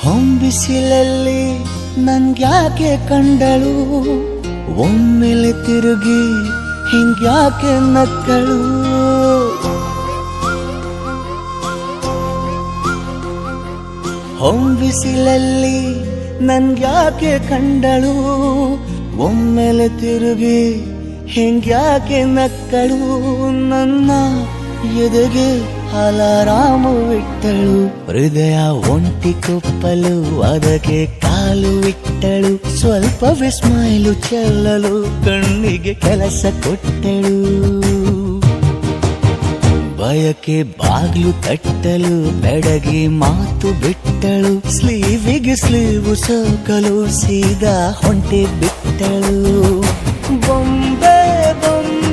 ಹೊಂಬಿಸಿಲಲ್ಲಿ ನನ್ಗ್ಯಾಕೆ ಕಂಡಳು, ಒಮ್ಮೆಲೆ ತಿರುಗಿ ಹಿಂಗ್ಯಾಕೆ ನಕ್ಕಳು. ಹೊಂಬಿಸಿಲಲ್ಲಿ ನನ್ಗ್ಯಾಕೆ ಕಂಡಳು, ಒಮ್ಮೆಲೆ ತಿರುಗಿ ಹಿಂಗ್ಯಾಕೆ ನಕ್ಕಳು. ನನ್ನ ಎದೆಗೆ ಅಲಾರಾಮು ಇಟ್ಟಳು, ಹೃದಯ ಒಂಟಿ ಕೊಪ್ಪಲು ಅದಕ್ಕೆ ಕಾಲು ಇಟ್ಟಳು. ಸ್ವಲ್ಪ ವಿಸ್ಮೈಲು ಚೆಲ್ಲಲು ಕಣ್ಣಿಗೆ ಕೆಲಸ ಕೊಟ್ಟಳು, ಬಯಕೆ ಬಾಗ್ಲು ತಟ್ಟಲು ಬೆಡಗಿ ಮಾತು ಬಿಟ್ಟಳು. ಸ್ಲೀವಿಗೆ ಸ್ಲೀವು ಸೋಕಲು ಸೀದಾ ಹೊಂಟೆ ಬಿಟ್ಟಳು. ಬೊಂಬೆ ಬೊಂಬೆ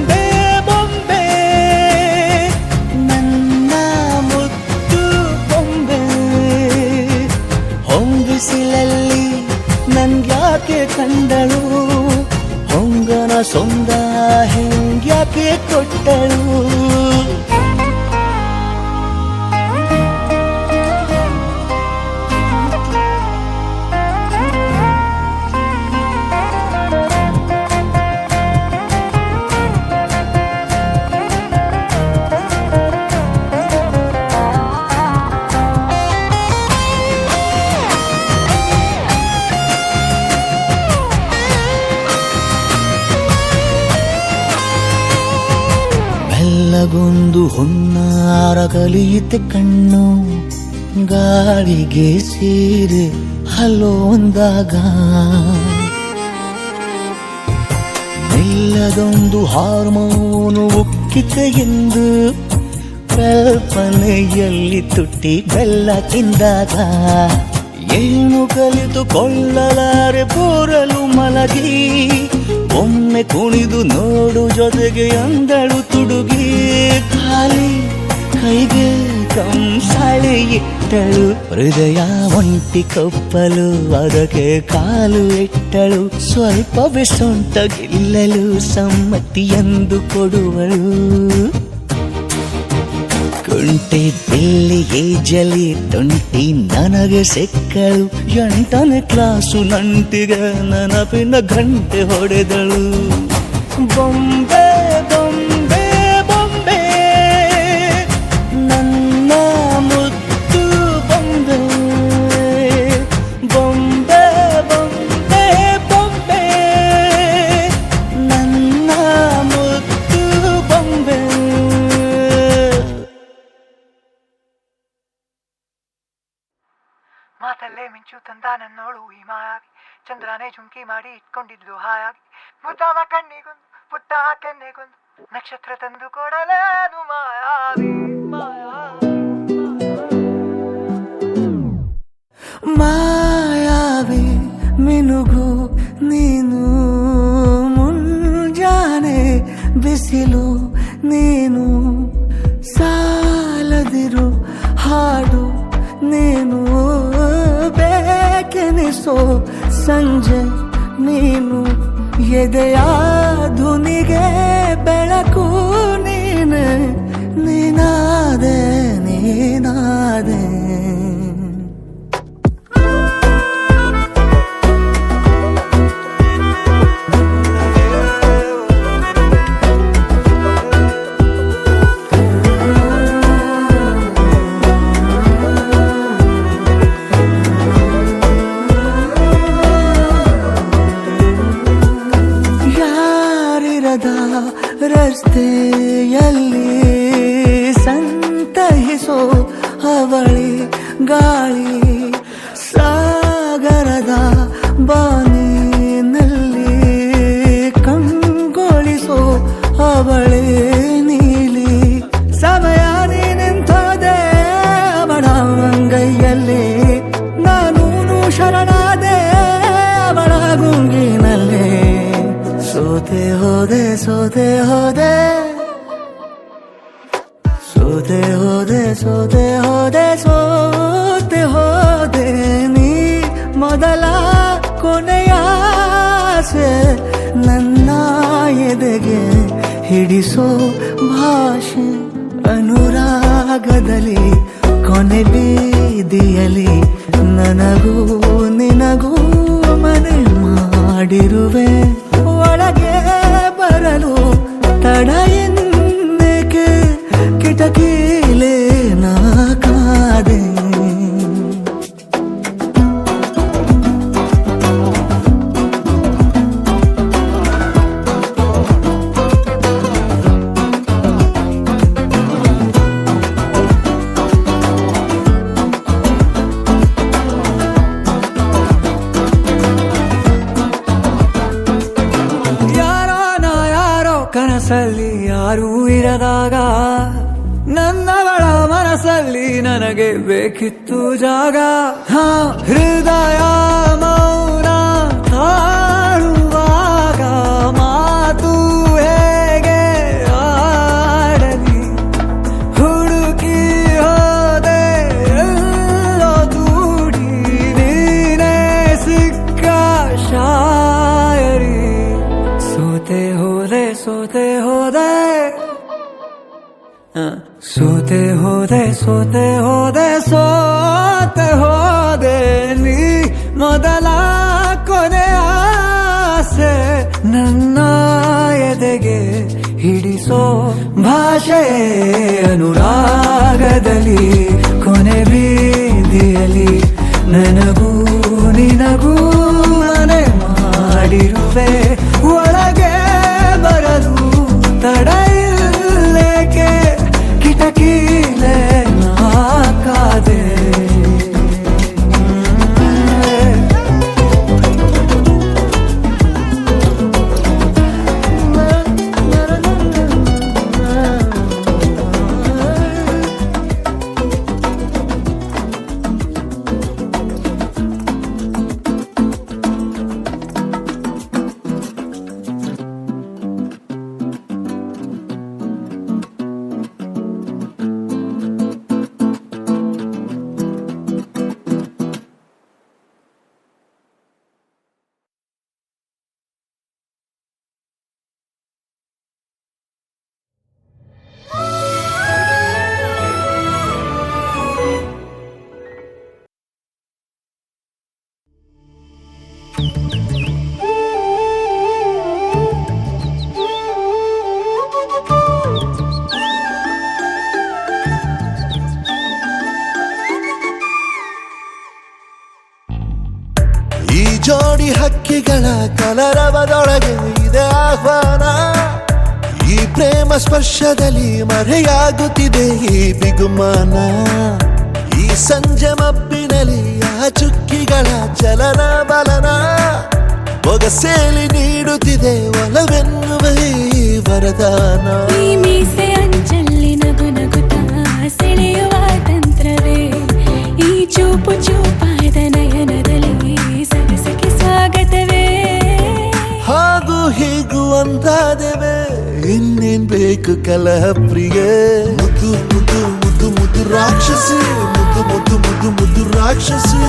ಕಂಡಳು ಹೊಂಗನ ಸೊಂದ ಹೆಂಗ್ಯಾಕೆ ಕೊಟ್ಟಳು ಬೆಲ್ಲಗೊಂದು ಹೊನ್ನಾರ ಕಲಿಯಿತೆ ಕಣ್ಣು ಗಾಳಿಗೆ ಸೀರೆ ಹಲೋಂದಾಗ ಬೆಲ್ಲದೊಂದು ಹಾರ್ಮೋನು ಉಕ್ಕಿತೆ ಎಂದು ಕಲ್ಪನೆಯಲ್ಲಿ ತುಟ್ಟಿ ಬೆಲ್ಲ ತಿಂದಾಗ ಏನು ಕಲಿತುಕೊಳ್ಳಲಾರೆ ಬೋರಲು ಮಲಗಿ ಒಮ್ಮೆ ಕುಣಿದು ನೋಡು ಜೊತೆಗೆ ಅಂದಳು ತುಡುಗಿ ಖಾಲಿ ಕೈಗೆ ಕಂಸಾಳೆ ಇಟ್ಟಳು ಹೃದಯ ಒಂಟಿ ಕಪ್ಪಲು ಅದಕ್ಕೆ ಕಾಲು ಇಟ್ಟಳು ಸ್ವಲ್ಪವೇ ಸೊಂಟ ಗೆಲ್ಲಲು ಸಮ್ಮತಿ ಎಂದು ಕೊಡುವಳು ಕುಂಟೆ ಬಿಲ್ಲಿಗೆ ಜಲಿ ತುಂಟಿ ನನಗೆ ಸಿಕ್ಕಳು 8ನೇ ಕ್ಲಾಸು ನಂಟಿಗೆ ನೆನಪಿನ ಗಂಟೆ ಹೊಡೆದಳು ಬೊಂಬೆ ಬೊಂಬೆ ಬೊಂಬೆ ನನ್ನ ಮುದ್ದು ಬೊಂಬೆ ಬೊಂಬೆ ಬೊಂಬೆ ಬೊಂಬೆ ನನ್ನ ಮುದ್ದು ಬೊಂಬೆ ಮಾತಲ್ಲೇ ಮಿಂಚು ತಂದ ನನ್ನೋಳು ಈ ಮಾಯಾವಿ ಚಂದ್ರನೇ ಜುಂಕಿ ಮಾಡಿ ಇಟ್ಕೊಂಡಿದ್ಲು ಹಾಯಾಗಿ ಮುದ್ದಾದ ಕಣ್ಣಿಗೊಂದು ಪುಟ್ಟ ಕೆನ್ನೆಗೊಂದು ನಕ್ಷತ್ರ ತಂದು ಕೊಡಲೇನು ಮಾಯಾವಿ ಮಾಯಾವಿ ಮಿನುಗು ನೀನು ಮುಂಜಾನೆ ಬಿಸಿಲು ನೀನು ಸಾಲದಿರು ಹಾಡು ನೀನು ಬೇಕೆನಿಸೋ ಸಂಜೆ ನೀನು ಎದೆಯ ಧುನಿಗೆ ಬೆಳಕು ನೀನೆ ನೀನಾದೆ ನೀನಾದೆ ರಸ್ತೆಯಲ್ಲಿ ಸಂತಹಿಸೋ ಅವಳಿ ಗಾಳಿ ಸಾಗರದ ಬಾನಿನಲ್ಲಿ ಕಂಗೊಳಿಸೋ ಅವಳೆ ನೀಲಿ ಸಮಯ ನಿಂತದೆ ಅವಳ ಅಂಗೈಯಲ್ಲಿ ನಾನು ಶರಣಾದೆ ಅವಳ ಗುಂಗಿನಲ್ಲಿ ಸೋತೆ ಹೋದೆ ಸೋತೆ ಹೋದೆ ಸೋತೆ ಹೋದೆ ಸೋತೆ ಹೋದೆ ಸೋತೆ ಹೋದೆ ನೀ ಮೊದಲ ಕೊನೆಯ ಆಸೆ ನನ್ನ ಎದೆಗೆ ಹಿಡಿಸೋ ಭಾಷೆ ಅನುರಾಗದಲ್ಲಿ ಕೊನೆ ಬೀದಿಯಲ್ಲಿ ನನಗೂ ನಿನಗೂ ಮನೆ ಮಾಡಿರುವೆ ಒಳಗೆ ಬರಲು ತಡ ಎನ್ನಕ್ಕೆ ಕಿಟಕಿಲೇ ನಾ ಕಾದೆ ಕನಸಲ್ಲಿ ಯಾರೂ ಇರದಾಗ ನನ್ನವಳ ಮನಸ್ಸಲ್ಲಿ ನನಗೆ ಬೇಕಿತ್ತು ಜಾಗ ಹೃದಯ ಮೌನ ತಾಳುವಾಗ ಮಾತು ಹೇಗೆ ಆಡಲಿ ಹುಡುಕಿ ಹೋದೆ ಎಲ್ಲೋ ದೂಡಿ ನೀನೇ ಸಿಕ್ಕ ಶಾ ಸೋತೆ ಹೋದೆ ಸೋತೆ ಹೋದೆ ಸೋತೆ ಹೋದೆ ಸೋತೆ ಹೋದೆ ನೀ ಮೊದಲ ಕೊನೆ ಆಸೆ ನನ್ನ ಎದೆಗೆ ಹಿಡಿಸೋ ಭಾಷೆ ಅನುರಾಗದಲ್ಲಿ ಕೊನೆ ಬೀದಿಯಲ್ಲಿ ನನಗೂ ನಿನಗೂ ಮನೆ ಮಾಡಿರುವೆ ಒಳಗೆ ಬರಲು ತಡ ಇಲ್ಲೇಕೆ ಕಿಟಕಿಲೆ ನಾಕಾದೆ ಈ ಜೋಡಿ ಹಕ್ಕಿಗಳ ಕಲರವದೊಳಗೆ ಇದೆ ಆಹ್ವಾನ ಈ ಪ್ರೇಮ ಸ್ಪರ್ಶದಲ್ಲಿ ಮರೆಯಾಗುತ್ತಿದೆ ಈ ಬಿಗುಮಾನ ಈ ಸಂಜೆ ಮಬ್ಬಿನಲ್ಲಿ ಆ ಚುಕ್ಕಿಗಳ ಚಲನ ಬಲನ ಬೊಗಸೇಲಿ ನೀಡುತ್ತಿದೆ ಒಲವೆನ್ನುವ ಈ ವರದಾನ ಈ ಮೀಸೆ ಅಂಚಲ್ಲಿ ನಗು ನಗುತ್ತಾ ಸೆಳೆಯುವ ತಂತ್ರವೇ ಈ ಚೂಪು ಚೂಪಾದ ನಯನದಲ್ಲಿ ಸರಸಕ್ಕೆ ಸ್ವಾಗತವೇ ಹಾಗೂ ಹೀಗೂ ಅಂತಾದೆವೆ ಇನ್ನೇನ್ ಬೇಕು ಕಲಹ ಪ್ರಿಯೆ ಮುದ್ದು ಮುದ್ದು ಮುದ್ದು ಮುದ್ದು ರಾಕ್ಷಸಿ ಮುದ್ದು ಮುದ್ದು ಮುದ್ದು ಮುದ್ದು ರಾಕ್ಷಸಿ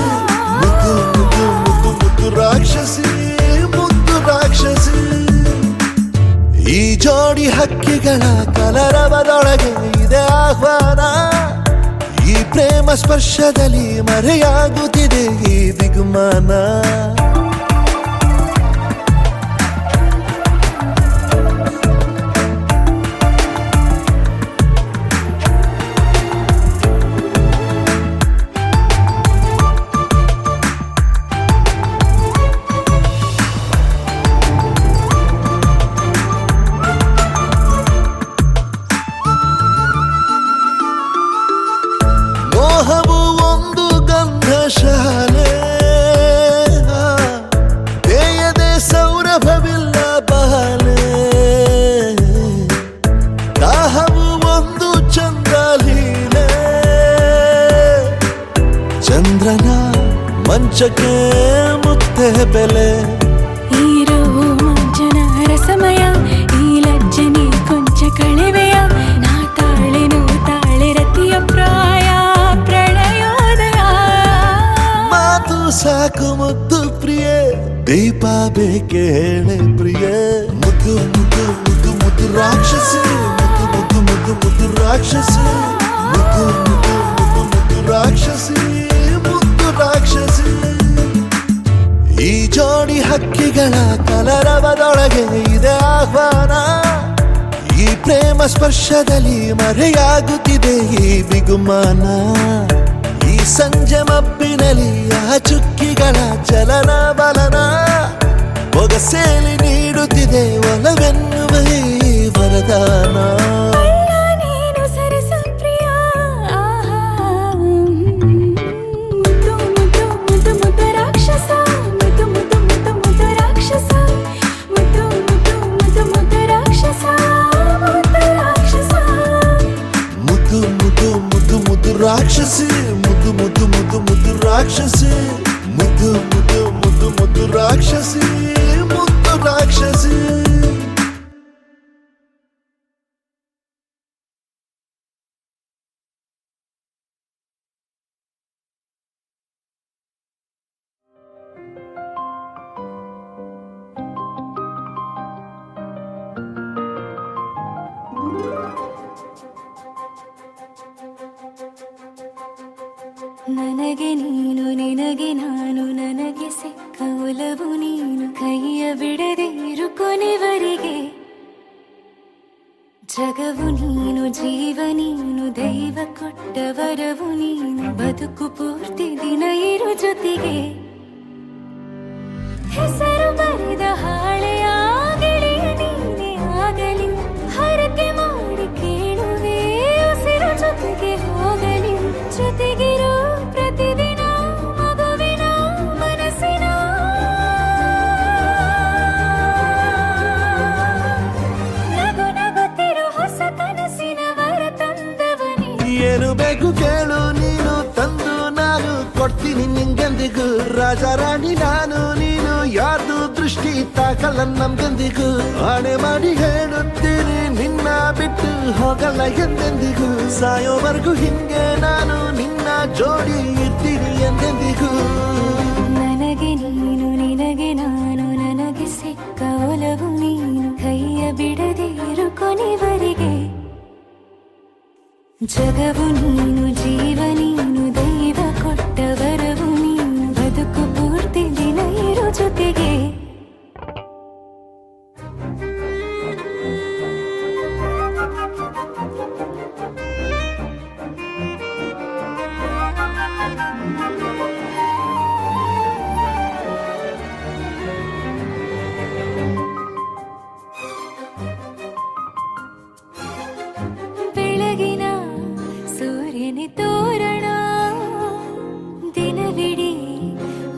ಮುದ್ದು ಮುದ್ದು ಮುದ್ದು ಮುದ್ದು ರಾಕ್ಷಸಿ ಮುದ್ದು ರಾಕ್ಷಸಿ ಈ ಜೋಡಿ ಹಕ್ಕಿಗಳ ಕಲರವದೊಳಗೆ ಇದೆ ಆಹ್ವಾನ ಈ ಪ್ರೇಮ ಸ್ಪರ್ಶದಲ್ಲಿ ಮರೆಯಾಗುತ್ತಿದೆ ಈ ಬಿಗುಮಾನ ಮೋಹವು ಒಂದು ಗಂಧಶಾಲೆ ಬೇಯದೆ ಸೌರಭವಿಲ್ಲ ಬಹಲೆ ದಾಹವು ಒಂದು ಚಂದ್ರಲೀಲೆ ಚಂದ್ರನ ಮಂಚಕ್ಕೆ ಮುತ್ತೆ ಬೆಲೆ ಈರೋ ಮಂಚನ ರಸಮಯ ಈ ಲಜ್ಜನೆ ಕೊಂಚ ಕಳೆವೆಯ ನಾ ತಾಳೆನು ತಾಳೆ ರತಿಯ ಪ್ರಾಯ ಪ್ರಣಯೋದಯ ಮಾತು ಸಾಕು ಮುದ್ದು ಪ್ರಿಯೆ ದೀಪ ಬೇಕೆ ಹೇಳೆ ಪ್ರಿಯೆ ಮುದ್ದು ಮುದ್ದು ಮುದ್ದು ಮುದ್ದು ರಾಕ್ಷಸಿ ಮುದ್ದು ಮುದ್ದು ಮುದ್ದು ಮುದ್ದು ರಾಕ್ಷಸಿ ಮುದ್ದು ಮುದ್ದು ಮುದ್ದು ಮುದ್ದು ರಾಕ್ಷಸಿ ಮುದ್ದು ರಾಕ್ಷಸಿ ಈ ಜೋಡಿ ಹಕ್ಕಿಗಳ ಕಲರವದೊಳಗೆ ಇದೆ ಆಹ್ವಾನ ಈ ಪ್ರೇಮ ಸ್ಪರ್ಶದಲ್ಲಿ ಮರೆಯಾಗುತ್ತಿದೆ ಈ ಬಿಗುಮಾನ ಈ ಸಂಜೆ ಮಬ್ಬಿನಲ್ಲಿ ಆ ಚುಕ್ಕಿಗಳ ಚಲನ ಬಲನ ಬೊಗಸೇಲಿ ನೀಡುತ್ತಿದೆ ಒಲವೆನ್ನುವ ಈ ವರದಾನ ನೀನು ಸರಸ ಪ್ರಿಯ ಮುದ್ದು ಮುದ್ದು ಮುದ್ದು ಮುದ್ದು ರಾಕ್ಷಸ ಮುದ್ದು ಮುದ್ದು ಮುದ್ದು ಮುದ್ದು ರಾಕ್ಷಸ ಮುದ್ದು ಮುದ್ದು ಮುದ್ದು ಮುದ್ದು ರಾಕ್ಷಸ ಮುದ್ದು ರಾಕ್ಷಸ ಮುದ್ದು ಮುದ್ದು ಮುದ್ದು ಮುದ್ದು ರಾಕ್ಷಸಿ ಮುದ್ದು ಮುದ್ದು ಮುದ್ದು ಮುದ್ದು ರಾಕ್ಷಸಿ ಮುದ್ದು ಮುದ್ದು ಮುದ್ದು ಮುದ್ದು ರಾಕ್ಷಸಿ ಮುದ್ದು ರಾಕ್ಷಸಿ ನನಗೆ ನೀನು ನಿನಗೆ ನಾನು ನನಗೆ ಸಿಕ್ಕ ಒಲವು ನೀನು ಕೈಯ ಬಿಡದೆ ಇರು ಕೊನೆವರೆಗೆ ಜಗವು ನೀನು ಜೀವ ನೀನು ದೈವ ಕೊಟ್ಟ ವರವು ನೀನು ಬದುಕು ಪೂರ್ತಿ ದಿನ ಇರು ಜೊತೆಗೆ ಹೆಸರು ಬರೆದ ಹಾಳೆಯ ಗೆಳೆಯ ನೀನೇ ಆಗಲಿ ಹರಕೆ ಮಾಡಿ ಕೇಳುವೆ ಉಸಿರು ಜೊತೆಗೆ ಹೋಗಲಿ ಜೊತೆಗಿರೋ ಪ್ರತಿದಿನ ಮಗುವಿನ ಮನಸ್ಸಿನ ನಗು ನಗುತ್ತಿರೋ ಹೊಸ ಕನಸಿನ ವರ ತಂದವನೇ ಏನು ಬೇಕು ಕೇಳು ನೀನು ತಂದು ನಾನು ಕೊಡ್ತೀನಿ ನಿಂಗೆಂದಿಗೂ ರಾಜ ರಾಣಿ ನಾನು ನೀನು ಯಾರ್ದು ದೃಷ್ಟಿ ತಾಕಲ್ಲ ನಮ್ಗೆಂದಿಗೂ ಆಣೆ ಮಾಡಿ ಹೇಳುತ್ತೀನಿ ನಿನ್ನ ಬಿಟ್ಟು ಹೋಗಲ್ಲ ಎಂದೆಂದಿಗೂ ಸಾಯೋವರೆಗೂ ಹಿಂಗೆ ನಾನು ನಿನ್ನ ಜೋಡಿ ಇರ್ತೀನಿ ಎಂದೆಂದಿಗೂ ನನಗೆ ನೀನು ನಿನಗೆ ನಾನು ನನಗೆ ಸಿಕ್ಕ ಒಲವು ನೀನು ಕೈಯ ಬಿಡದೆ ಇರು ಕೊನೆವರೆಗೆ ಜಗವು ನೀನು ಜೀವ ನೀನು ದೈವ ಕೊಟ್ಟ ವರವು ನೀನು ಬದುಕು ಪೂರ್ತಿ ದಿನ ಇರು ಜೊತೆಗೆ ಬೆಳಗಿನ ಸೂರ್ಯನ ತೋರಣ ದಿನವಿಡೀ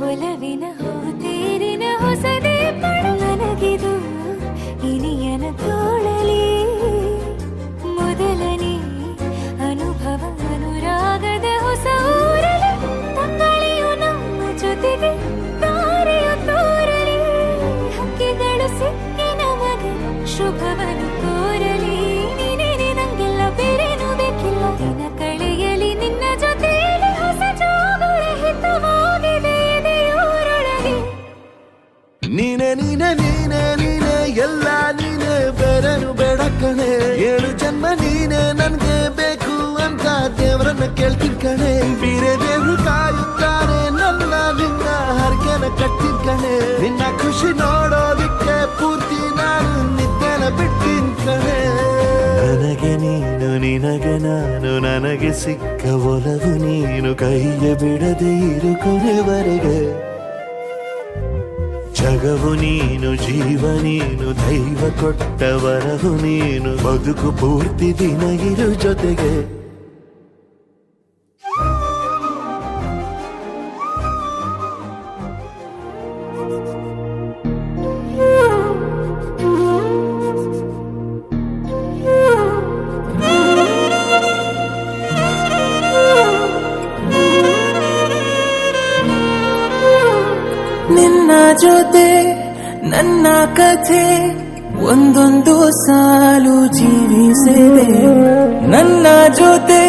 ಒಲವಿನ ಹೋತೇರಿನ ಹೊಸದೇ ಪಡ ನನಗಿದು ಇನಿಯನ ತೋಳಲಿ ಮೊದಲನೇ ಅನುಭವ ಅನುರಾಗದ ಹೊಸ ಊರಲಿ ತಂಗಳಿಯು ನಮ್ಮ ಜೊತೆಗೆ ತಾರೆಯು ತೋರಲಿ ಹಕ್ಕಿಗಳು ಸಿಕ್ಕಿ ನಮಗೆ ಶುಭವನ್ನು ಕೋರಲಿ ನೀನೇ ನಂಗೆಲ್ಲ ಬೇರೇನು ಬೇಕಿಲ್ಲ ದಿನ ಕಳೆಯಲಿ ನಿನ್ನ ಜೊತೆಯಲ್ಲಿ ಹೊಸ ಜೋಗುಳ ಹಿತವಾಗಿದೆ ಎದೆಯೂರೊಳಗೆ ನೀನೆ ನೀನೆ ನೀನೆ ನೀನೆ ಎಲ್ಲ ನೀನೆ ಬೇರೆನು ಬೇಡ ಕಣೆ 7 ಜನ್ಮ ನೀನೆ ನನ್ಗೆ ಬೇಕು ಅಂತ ದೇವರನ್ನ ಕೇಳ್ತೀನಿ ಕಣೆ ಬೀರೆ ದೇವ್ರು ಕಾಯುತ್ತಾರೆ ನನ್ನ ನಿನ್ನ ಹರಕೆನ ಕಟ್ಟಿನ ಕಣೆ ನಿನ್ನ ಖುಷಿ ನೋಡೋದಿಕ್ಕೆ ಪೂರ್ತಿ ನಾನು ನಿದ್ದೆನ ಬಿಟ್ಟಿನ ಕಣೆ ನನಗೆ ನೀನು ನಿನಗೆ ನಾನು ನನಗೆ ಸಿಕ್ಕ ಒಲವು ನೀನು ಕೈಯ ಬಿಡದೆ ಇರು ಕೊನೆವರೆಗೆ ಜಗವು ನೀನು ಜೀವ ನೀನು ದೈವ ಕೊಟ್ಟ ವರವು ನೀನು ಬದುಕು ಪೂರ್ತಿ ದಿನ ಇರು ಜೊತೆಗೆ ನಿನ್ನ ಜೊತೆ ನನ್ನ ಕಥೆ ಒಂದೊಂದು ಸಾಲು ಜೀವಿಸಿದೆ ನನ್ನ ಜೊತೆ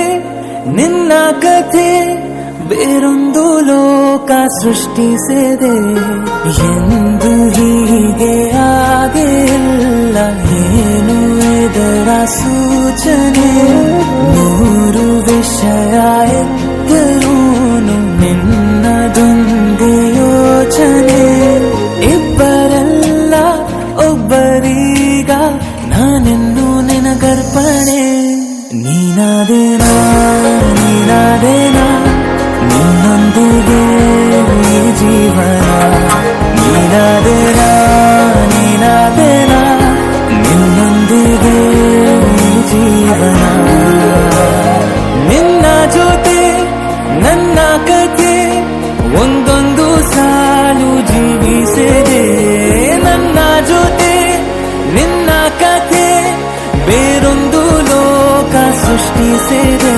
ನಿನ್ನ ಕಥೆ ಬೇರೊಂದು ಲೋಕ ಸೃಷ್ಟಿಸಿದೆ ಎಂದು ಹೀಗೆ ಆಗಿಲ್ಲ ಏನು ಇದರ ಸೂಚನೆ ನೂರು ವಿಷಯ ಎತ್ತರೂನು ನಿನ್ನದೊಂದೇ ಯೋಚನೆ ಇಬ್ಬರಲ್ಲ ಒಬ್ಬರೀಗ ನಾನೆನ್ನು ನಿನಗರ್ಪಣೆ ನೀನಾದೇನಾ ನೀನಾದೇನಾ ನಿನ್ನೊಂದಿಗೆ ಈ ಜೀವನ ನೀನಾದೇನಾ ನೀನಾದೇನಾ ನಿನ್ನೊಂದಿಗೆ ಈ ಜೀವನ ನಿನ್ನ ಜೊತೆ ನನ್ನ ಕಥೆ ಒಂದೊಂದು ಸಾಲು ಜೀವಿಸಿದೆ ನನ್ನ ಜೊತೆ ನಿನ್ನ ಕಥೆ ಬೇರೊಂದು ಲೋಕ ಸೃಷ್ಟಿಸಿದೆ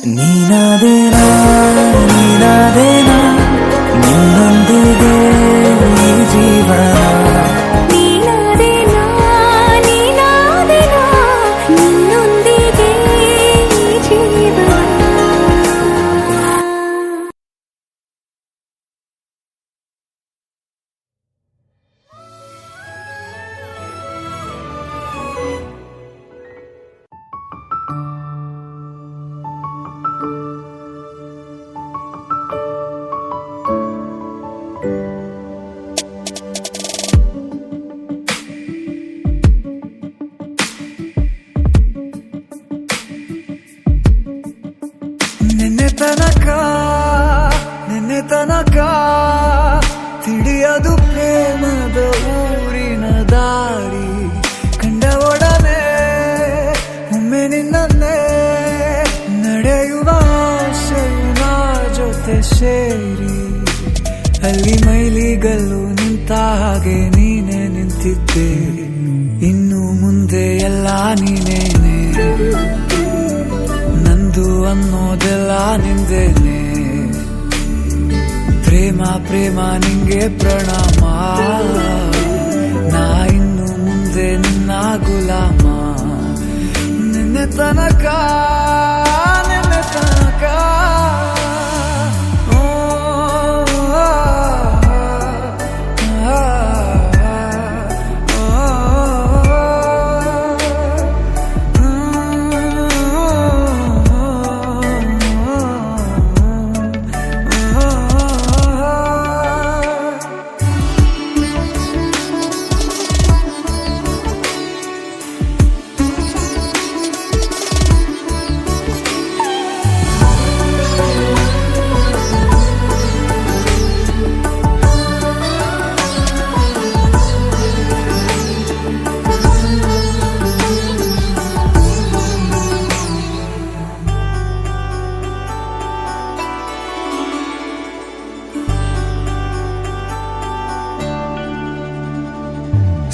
ನೀನಾದೇನಾ ನೀನಾದೇನಾ ನಿನ್ನೊಂದಿಗೆ ಈ ಜೀವನ ನೀನಾದೇನಾ ನೀನಾದೇನಾ ನಿನ್ನೊಂದಿಗೆ ಈ ಜೀವನ. ನಿನ್ನೆ ತನಕ ತಿಳಿಯದು ಪ್ರೇಮದ ಊರಿನ ದಾರಿ ಕಂಡ ಒಡನೆ ಒಮ್ಮೆ ನಿನ್ನೇ ನಡೆಯುವ ಆಸೆಯ ಜೊತೆ ಸೇರಿ ಅಲ್ಲಿ ಮೈಲಿಗಲ್ಲು ನಿಂತ ಹಾಗೆ ನೀನೆ ನಿಂತಿದ್ದೆ ಇನ್ನು ಮುಂದೆ ಎಲ್ಲ ನೀನೇನೆ ನಂದು ಅನ್ನೋದೆಲ್ಲ ನಿಂದೇನೆ ಪ್ರೇಮ ಪ್ರೇಮ ನಿಂಗೆ ಪ್ರಣಾಮ ನಾ ಇನ್ನು ಮುಂದೆ ನಿನ್ನ ಗುಲಾಮ ನಿನ್ನೆ ತನಕ ಓ, ಆ, ಆ,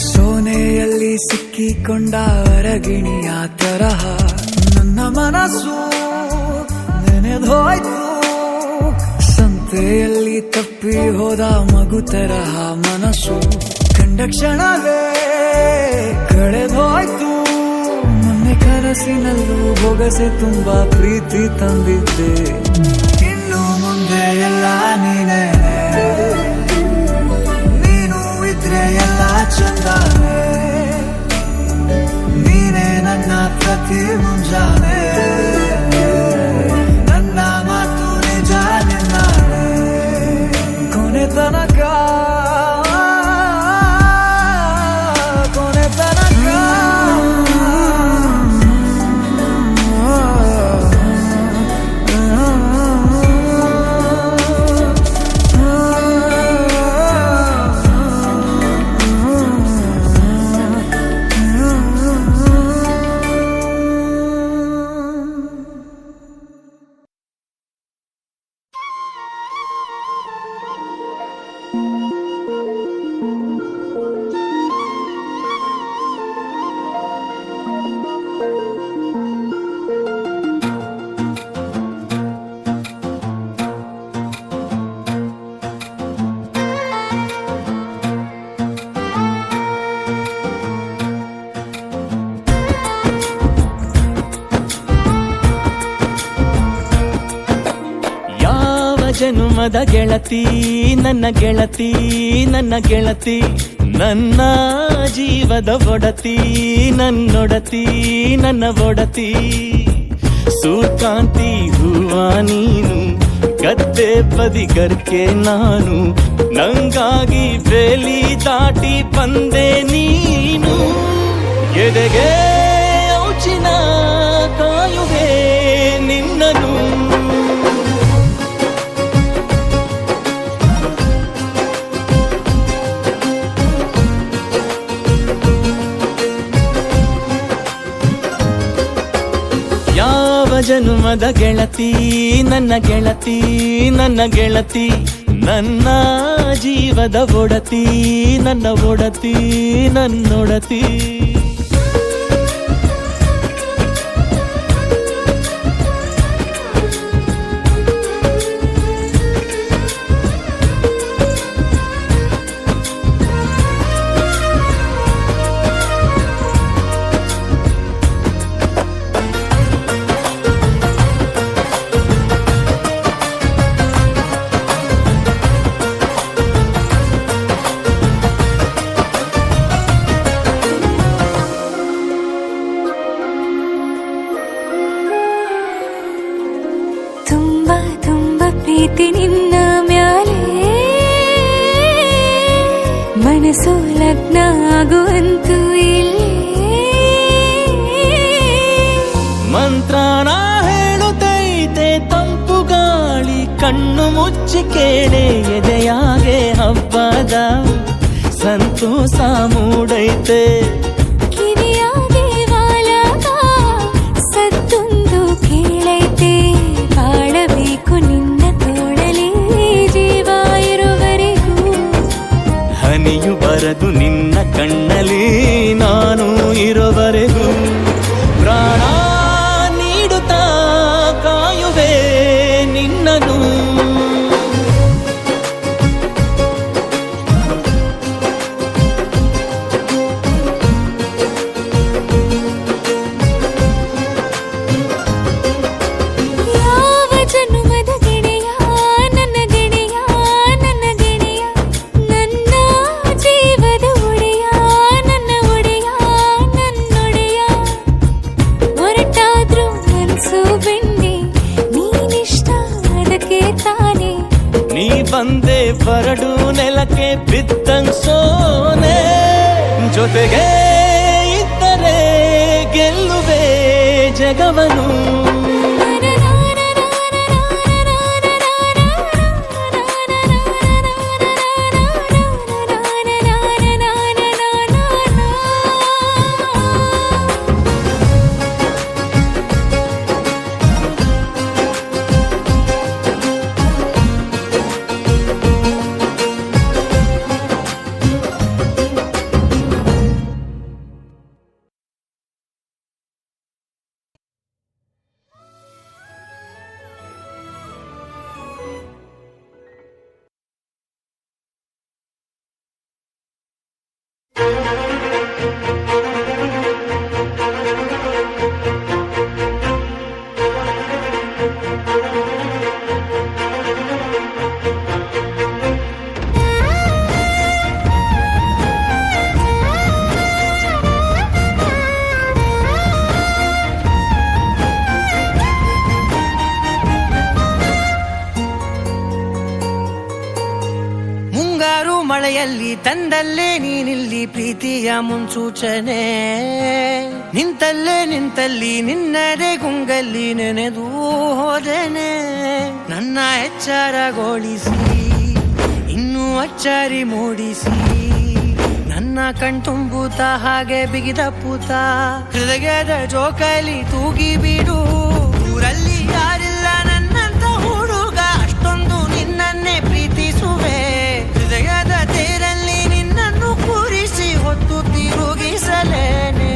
ಸೋನೆಯಲ್ಲಿ ಸಿಕ್ಕಿಕೊಂಡ ಅರಗಿಣಿಯ ತರಹ ನನ್ನ ಮನಸ್ಸು ನೆನೆದೋಯ್ತು ಸಂತೆಯಲ್ಲಿ ತಪ್ಪಿ ಹೋದ ಮಗು ತರಹ ಮನಸ್ಸು ಕಂಡ ಕ್ಷಣವೇ ಕಳೆದೋಯ್ತು ಮೊನ್ನೆ ಕನಸಿನಲ್ಲೂ ಬೊಗಸೆ ತುಂಬಾ ಪ್ರೀತಿ ತಂದಿದ್ದೆ ಇನ್ನು ಮುಂದೆ ಎಲ್ಲ ನೀನೇ ಎಲ್ಲ ಚಂದಾನೆ ನೀನೇ ನನ್ನ ಪ್ರತಿ ಮುಂಜಾನೆ ನನ್ನ ಮಾತು ನಿಜ ನಿನ್ನಾನೆ ಕೊನೆ ತನಕ ಜನುಮದ ಗೆಳತಿ ನನ್ನ ಗೆಳತಿ ನನ್ನ ಗೆಳತಿ ನನ್ನ ಜೀವದ ಒಡತಿ ನನ್ನೊಡತಿ ನನ್ನ ಒಡತಿ ಸೂರ್ಕಾಂತಿ ಹೂವ ನೀನು ಗದ್ದೆ ಬದಿಗರ್ಕೆ ನಾನು ನಂಗಾಗಿ ಬೇಲಿ ದಾಟಿ ಬಂದೆ ನೀನು ಎದೆಗೆ ಔಚಿನ ಕಾಯುವೆ ನಿನ್ನನು ಜನುಮದ ಗೆಳತಿ ನನ್ನ ಗೆಳತಿ ನನ್ನ ಗೆಳತಿ ನನ್ನ ಜೀವದ ಒಡತಿ ನನ್ನ ಒಡತಿ ನನ್ನೊಡತಿ ಪ್ರೀತಿ ನಿನ್ನ ಮ್ಯಾಲೆ ಮನಸ್ಸು ಲಗ್ನ ಆಗುವಂತೂ ಇಲ್ಲೇ ಮಂತ್ರನ ಹೇಳುತ್ತೈತೆ ತಂಪು ಗಾಳಿ ಕಣ್ಣು ಮುಚ್ಚಿ ಕೇಳೆ ಎದೆಯಾಗೆ ಹಬ್ಬದ ಸಂತೋಷ ಮೂಡೈತೆ ಕಿವಿಯಾಗೆ ವಾಲಾಗ ಸತ್ತೊಂದು ಕೇಳೈತೆ ಬಾಳಬೇಕು ನಿನ್ನ ತೋಳಲಿ ಜೀವ ಇರುವರೆಗೂ ಹನಿಯು ಬರದು ನಿನ್ನ ಕಣ್ಣಲ್ಲಿ ನಾನು ಇರುವರೆಗೂ ಪ್ರಾಣ ನೀಡುತ್ತಾ ಕಾಯುವೆ ನಿನ್ನನು ಯಾವ ಜನುಮದ ಗೆಳೆಯ ನನ್ನ ಗೆಳೆಯ ನನ್ನ ಗೆಳೆಯ ನನ್ನ ಜೀವದ ಒಡೆಯ ನನ್ನ ಒಡೆಯ ನನ್ನೊಡೆಯ ಹೊರಟಾದ್ರೂ ಮನ್ಸು ಬೆಣ್ಣೆ ನೀನಿಷ್ಟ ಅದಕ್ಕೆ ತಾನೆ ನೀ ಬಂದೆ ಬರಡು ನೆಲಕ್ಕೆ ಬಿದ್ದಂಗ್ ಸೋನೆ ಜೊತೆಗೆ ಇದ್ದರೆ ಗೆಲ್ಲುವೆ ಜಗವನು ಮುಂಗಾರು ಮಳೆಯಲ್ಲಿ ತಂದಲ್ಲೇ ನೀನಿಲ್ಲಿ ಪ್ರೀತಿಯ ಮುನ್ಸೂಚನೆ ನಿಂತಲ್ಲೇ ನಿಂತಲ್ಲಿ ನಿನ್ನದೇ ಗುಂಗಲ್ಲಿ ನೆನೆದು ಹೋದೆನೆ ನನ್ನ ಎಚ್ಚರಗೊಳಿಸಿ ಇನ್ನೂ ಅಚ್ಚರಿ ಮೂಡಿಸಿ ನನ್ನ ಕಣ್ತುಂಬುತ್ತ ಹಾಗೆ ಬಿಗಿದ ಪೂತ ಹೃದಯದ ಜೋಕಾಲಿ ತೂಗಿ ಬಿಡು ಊರಲ್ಲಿ ಯಾರಿಲ್ಲ ನನ್ನಂತ ಹುಡುಗ ಅಷ್ಟೊಂದು ನಿನ್ನನ್ನೇ ಪ್ರೀತಿಸುವೆ ಹೃದಯದ ತೇರಲ್ಲಿ ನಿನ್ನನ್ನು ಕೂರಿಸಿ ಹೊತ್ತು ತಿರುಗಿಸಲೇನೆ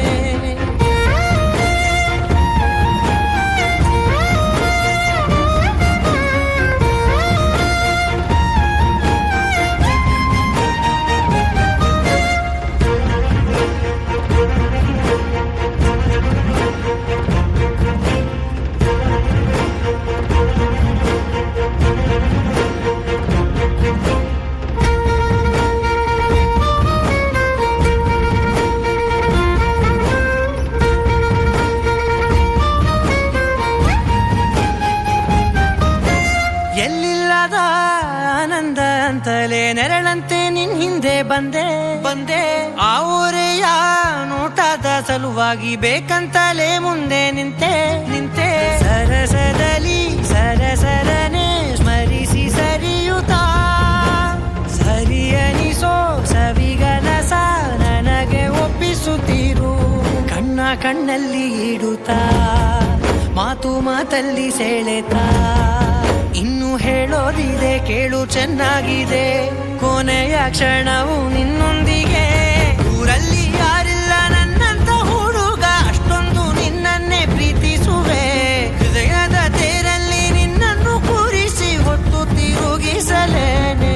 ಎಲ್ಲಿಲ್ಲದ ಆನಂದ ಅಂತಲೇ ನೆರಳಂತೆ ನಿನ್ ಹಿಂದೆ ಬಂದೆ ಆ ಊರೆಯ ನೋಟದ ಸಲುವಾಗಿ ಬೇಕಂತಲೇ ಮುಂದೆ ನಿಂತೆ ಸರಸದಲ್ಲಿ ಸರಸರನೆ ಸ್ಮರಿಸಿ ಸರಿಯುತ್ತಾ ಸರಿ ಅನಿಸೋ ಸವಿಗನಸ ನನಗೆ ಒಪ್ಪಿಸುತ್ತೀರು ಕಣ್ಣಲ್ಲಿ ಇಡುತ್ತಾ ಮಾತಲ್ಲಿ ಸೆಳೆತಾ ಇನ್ನು ಹೇಳೋದಿದೆ ಕೇಳು ಚೆನ್ನಾಗಿದೆ ಕೊನೆಯ ಕ್ಷಣವು ನಿನ್ನೊಂದಿಗೆ ಊರಲ್ಲಿ ಯಾರಿಲ್ಲ ನನ್ನಂತ ಹುಡುಗ ಅಷ್ಟೊಂದು ನಿನ್ನನ್ನೇ ಪ್ರೀತಿಸುವೆ ಹೃದಯದ ತೇರಲ್ಲಿ ನಿನ್ನನ್ನು ಕೂರಿಸಿ ಹೊತ್ತು ತಿರುಗಿಸಲೇನೆ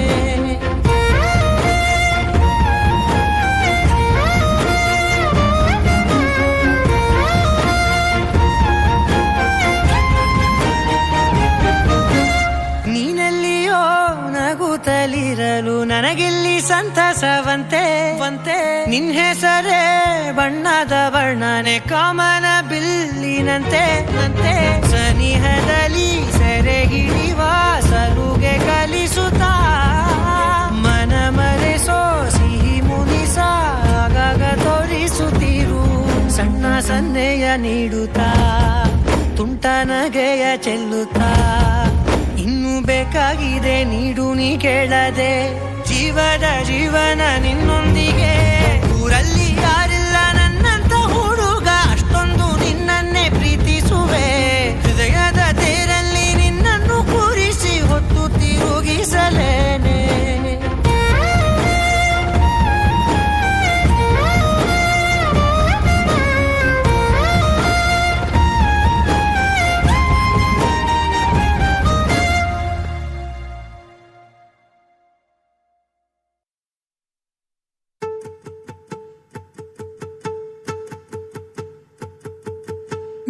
ನಗುತ್ತಲಿರಲು ನನಗಿಲ್ಲಿ ಸಂತಸವಂತೆ ನಿನ್ ಹೆಸರೇ ಬಣ್ಣದ ವರ್ಣನೆ ಕಾಮನ ಬಿಲ್ಲಿನಂತೆ ಸನಿಹದಲ್ಲಿ ಸೆರೆ ಹಿಡಿವ ಸಲು ನೀಡುತ್ತಾ ತುಂಟ ನಗೆಯ ಚೆಲ್ಲುತ್ತಾ ಇನ್ನು ಬೇಕಾಗಿದೆ ನೀಡು ನೀ ಕೇಳದೆ ಜೀವನ ನಿನ್ನೊಂದಿಗೆ ಊರಲ್ಲಿ ಯಾರಿಲ್ಲ ನನ್ನಂತ ಹುಡುಗ ಅಷ್ಟೊಂದು ನಿನ್ನನ್ನೇ ಪ್ರೀತಿಸುವೆ ಹೃದಯದ ತೇರಲ್ಲಿ ನಿನ್ನನ್ನು ಕೂರಿಸಿ ಹೊತ್ತು ತಿರುಗಿಸಲೇನೆ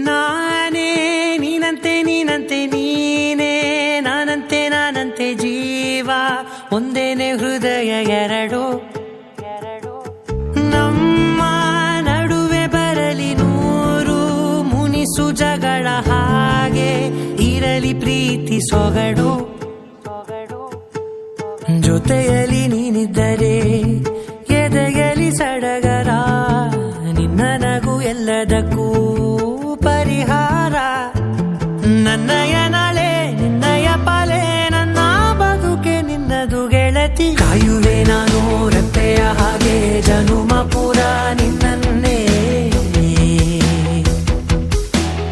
ನಾನೇ ನೀನಂತೆ ನೀನಂತೆ ನೀನೇ ನಾನಂತೆ ಜೀವ ಒಂದೇನೆ ಹೃದಯ ಎರಡು ನಮ್ಮ ನಡುವೆ ಬರಲಿ ನೂರು ಮುನಿಸು ಜಗಳ ಹಾಗೆ ಇರಲಿ ಪ್ರೀತಿ ಸೊಗಡು ಜೊತೆಯಲ್ಲಿ ನೀನಿದ್ದರೆ ಎದೆಯಲಿ ಸಡಗರ ನಿನ್ನ ನಗು ಎಲ್ಲದಕ್ಕೂ ಪರಿಹಾರ ನನ್ನಯ ನಾಳೆ ನಿನ್ನಯ ಪಾಲೆ ನನ್ನ ಬದುಕೆ ನಿನ್ನದು ಗೆಳತಿ ಕಾಯುವೆ ನಾನು ರೆಪ್ಪೆಯ ಹಾಗೆ ಜನುಮ ಪೂರ ನಿನ್ನನ್ನೇ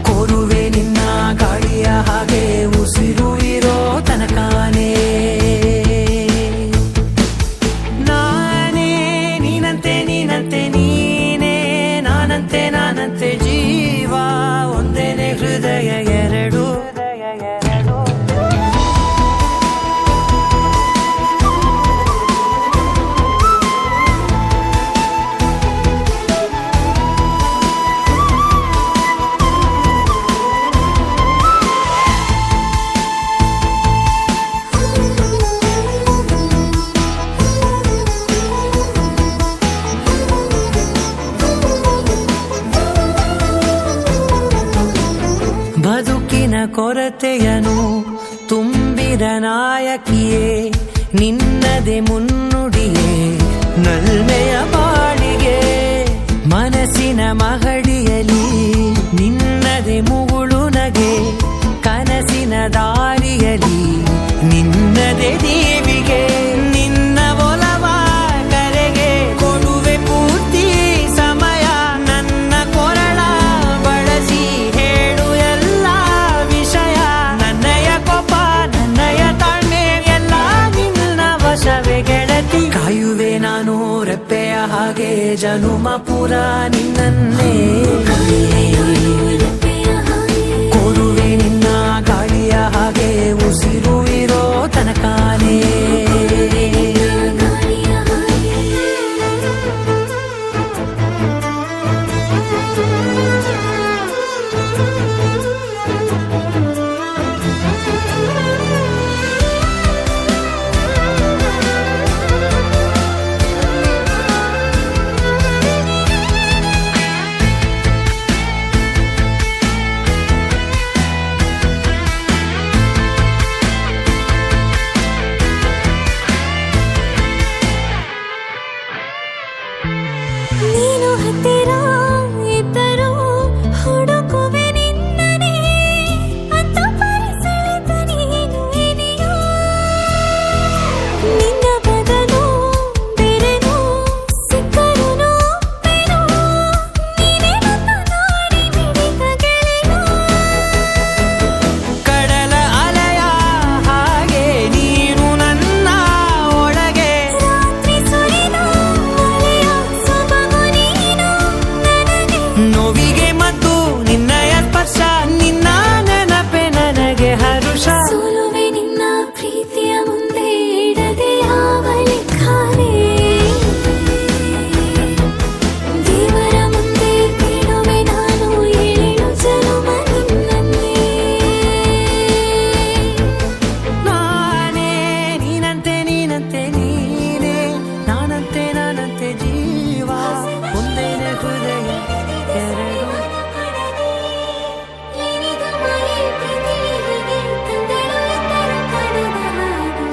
ಕೋರುವೆ ನಿನ್ನ ಗಾಳಿಯ ಹಾಗೆ ಉಸಿರು ಇರೋ ತನಕಾನೇ ನಾನೇ ನೀನಂತೆ ನೀನಂತೆ ನೀನೇ ನಾನಂತೆ ಜೀವ ಒಂದೇನೆ ಹೃದಯ ಎರಡು ಬದುಕಿನ ಕೊರತೆಯನು ತುಂಬಿದ ನಾಯಕಿಯೇ ನಿನ್ನದೆ ಮುನ್ನುಡಿಯೇ ನಲ್ಮೆಯ ಬಾಳಿಗೆ ಮನಸ್ಸಿನ ಮಹಡಿಯಲಿ ನಿನ್ನದೆ ಮುಗುಳು ನಗೆ ಕನಸಿನ ದಾರಿಯಲಿ ನಿನ್ನದೆ ದೇವಿಗೆ ನಿನ್ನ ಒಲವ ಕರೆಗೆ ಕೊಡುವೆ ಪೂರ್ತಿ ಸಮಯ ನನ್ನ ಕೊರಳ ಬಳಸಿ ಹೇಳು ಎಲ್ಲ ವಿಷಯ ನನ್ನಯ ಕೋಪ ನನ್ನಯ ತಾಳ್ಮೆ ಎಲ್ಲ ನಿನ್ನ ವಶವೇ ಗೆಳತಿ ಕಾಯುವೆ ನಾನು ರೆಪ್ಪೆಯ ಹಾಗೆ ಜನುಮ ಪುರ ನಿನ್ನನ್ನೇ ಕೋರುವೆ ನಿನ್ನ ಗಾಳಿಯ ಹಾಗೆ ಉಸಿರು ಇರೋ ತನಕಾನೇ ನೀನು ಹತ್ತಿರ ಇದ್ದರೂ ಹುಡುಕುವೆ ನಿನ್ನನೇ ಅಂತ ಪರಿಸೆಳೆದ ನೀನು ಇದೆಯೋ ನಿನ್ನ ಬದಲು ಬೇರೆನೋ ಸಿಕ್ಕರೂ ನೋವೆನೋ ನೀನೇ ನನ್ನ ನಾಡಿ ಮಿಡಿದ ಗೆಳೆಯೋ ಕಡಲ ಅಲೆಯ ಹಾಗೆ ನೀನು ನನ್ನ ಒಳಗೆ ರಾತ್ರಿ ಸುರಿದ ಮಳೆಯ ಸೊಬಗು ನೀನು ನನಗೆ ನೋವಿಗೆ ಮದ್ದು ನಿನ್ನಯ ಸ್ಪರ್ಶ ನಿನ್ನ ನೆನಪೆ ನನಗೆ ಹರುಷ ಸೋಲುವೆ ನಿನ್ನ ಪ್ರೀತಿಯ ಮುಂದೆ ಇಡದೆ ಯಾವ ಲೆಕ್ಕನೇ ದೇವರ ಮುಂದೆ ಬಿಡುವೆ ನಾನು ಏಳು ಜನುಮ ನಿನ್ನನ್ನೇ ನಾನೇ ನೀನಂತೆ ನೀನೇ ನಾನಂತೆ ಜೀವ ಒಂದೇನೆ ಹೃದಯ ಎರಡು ಏನಿದು ಮಳೆ ಪ್ರೀತಿಗೆ ತಂದಳು ಎಂದರು ಕಾಣದ ಹಾಗೆ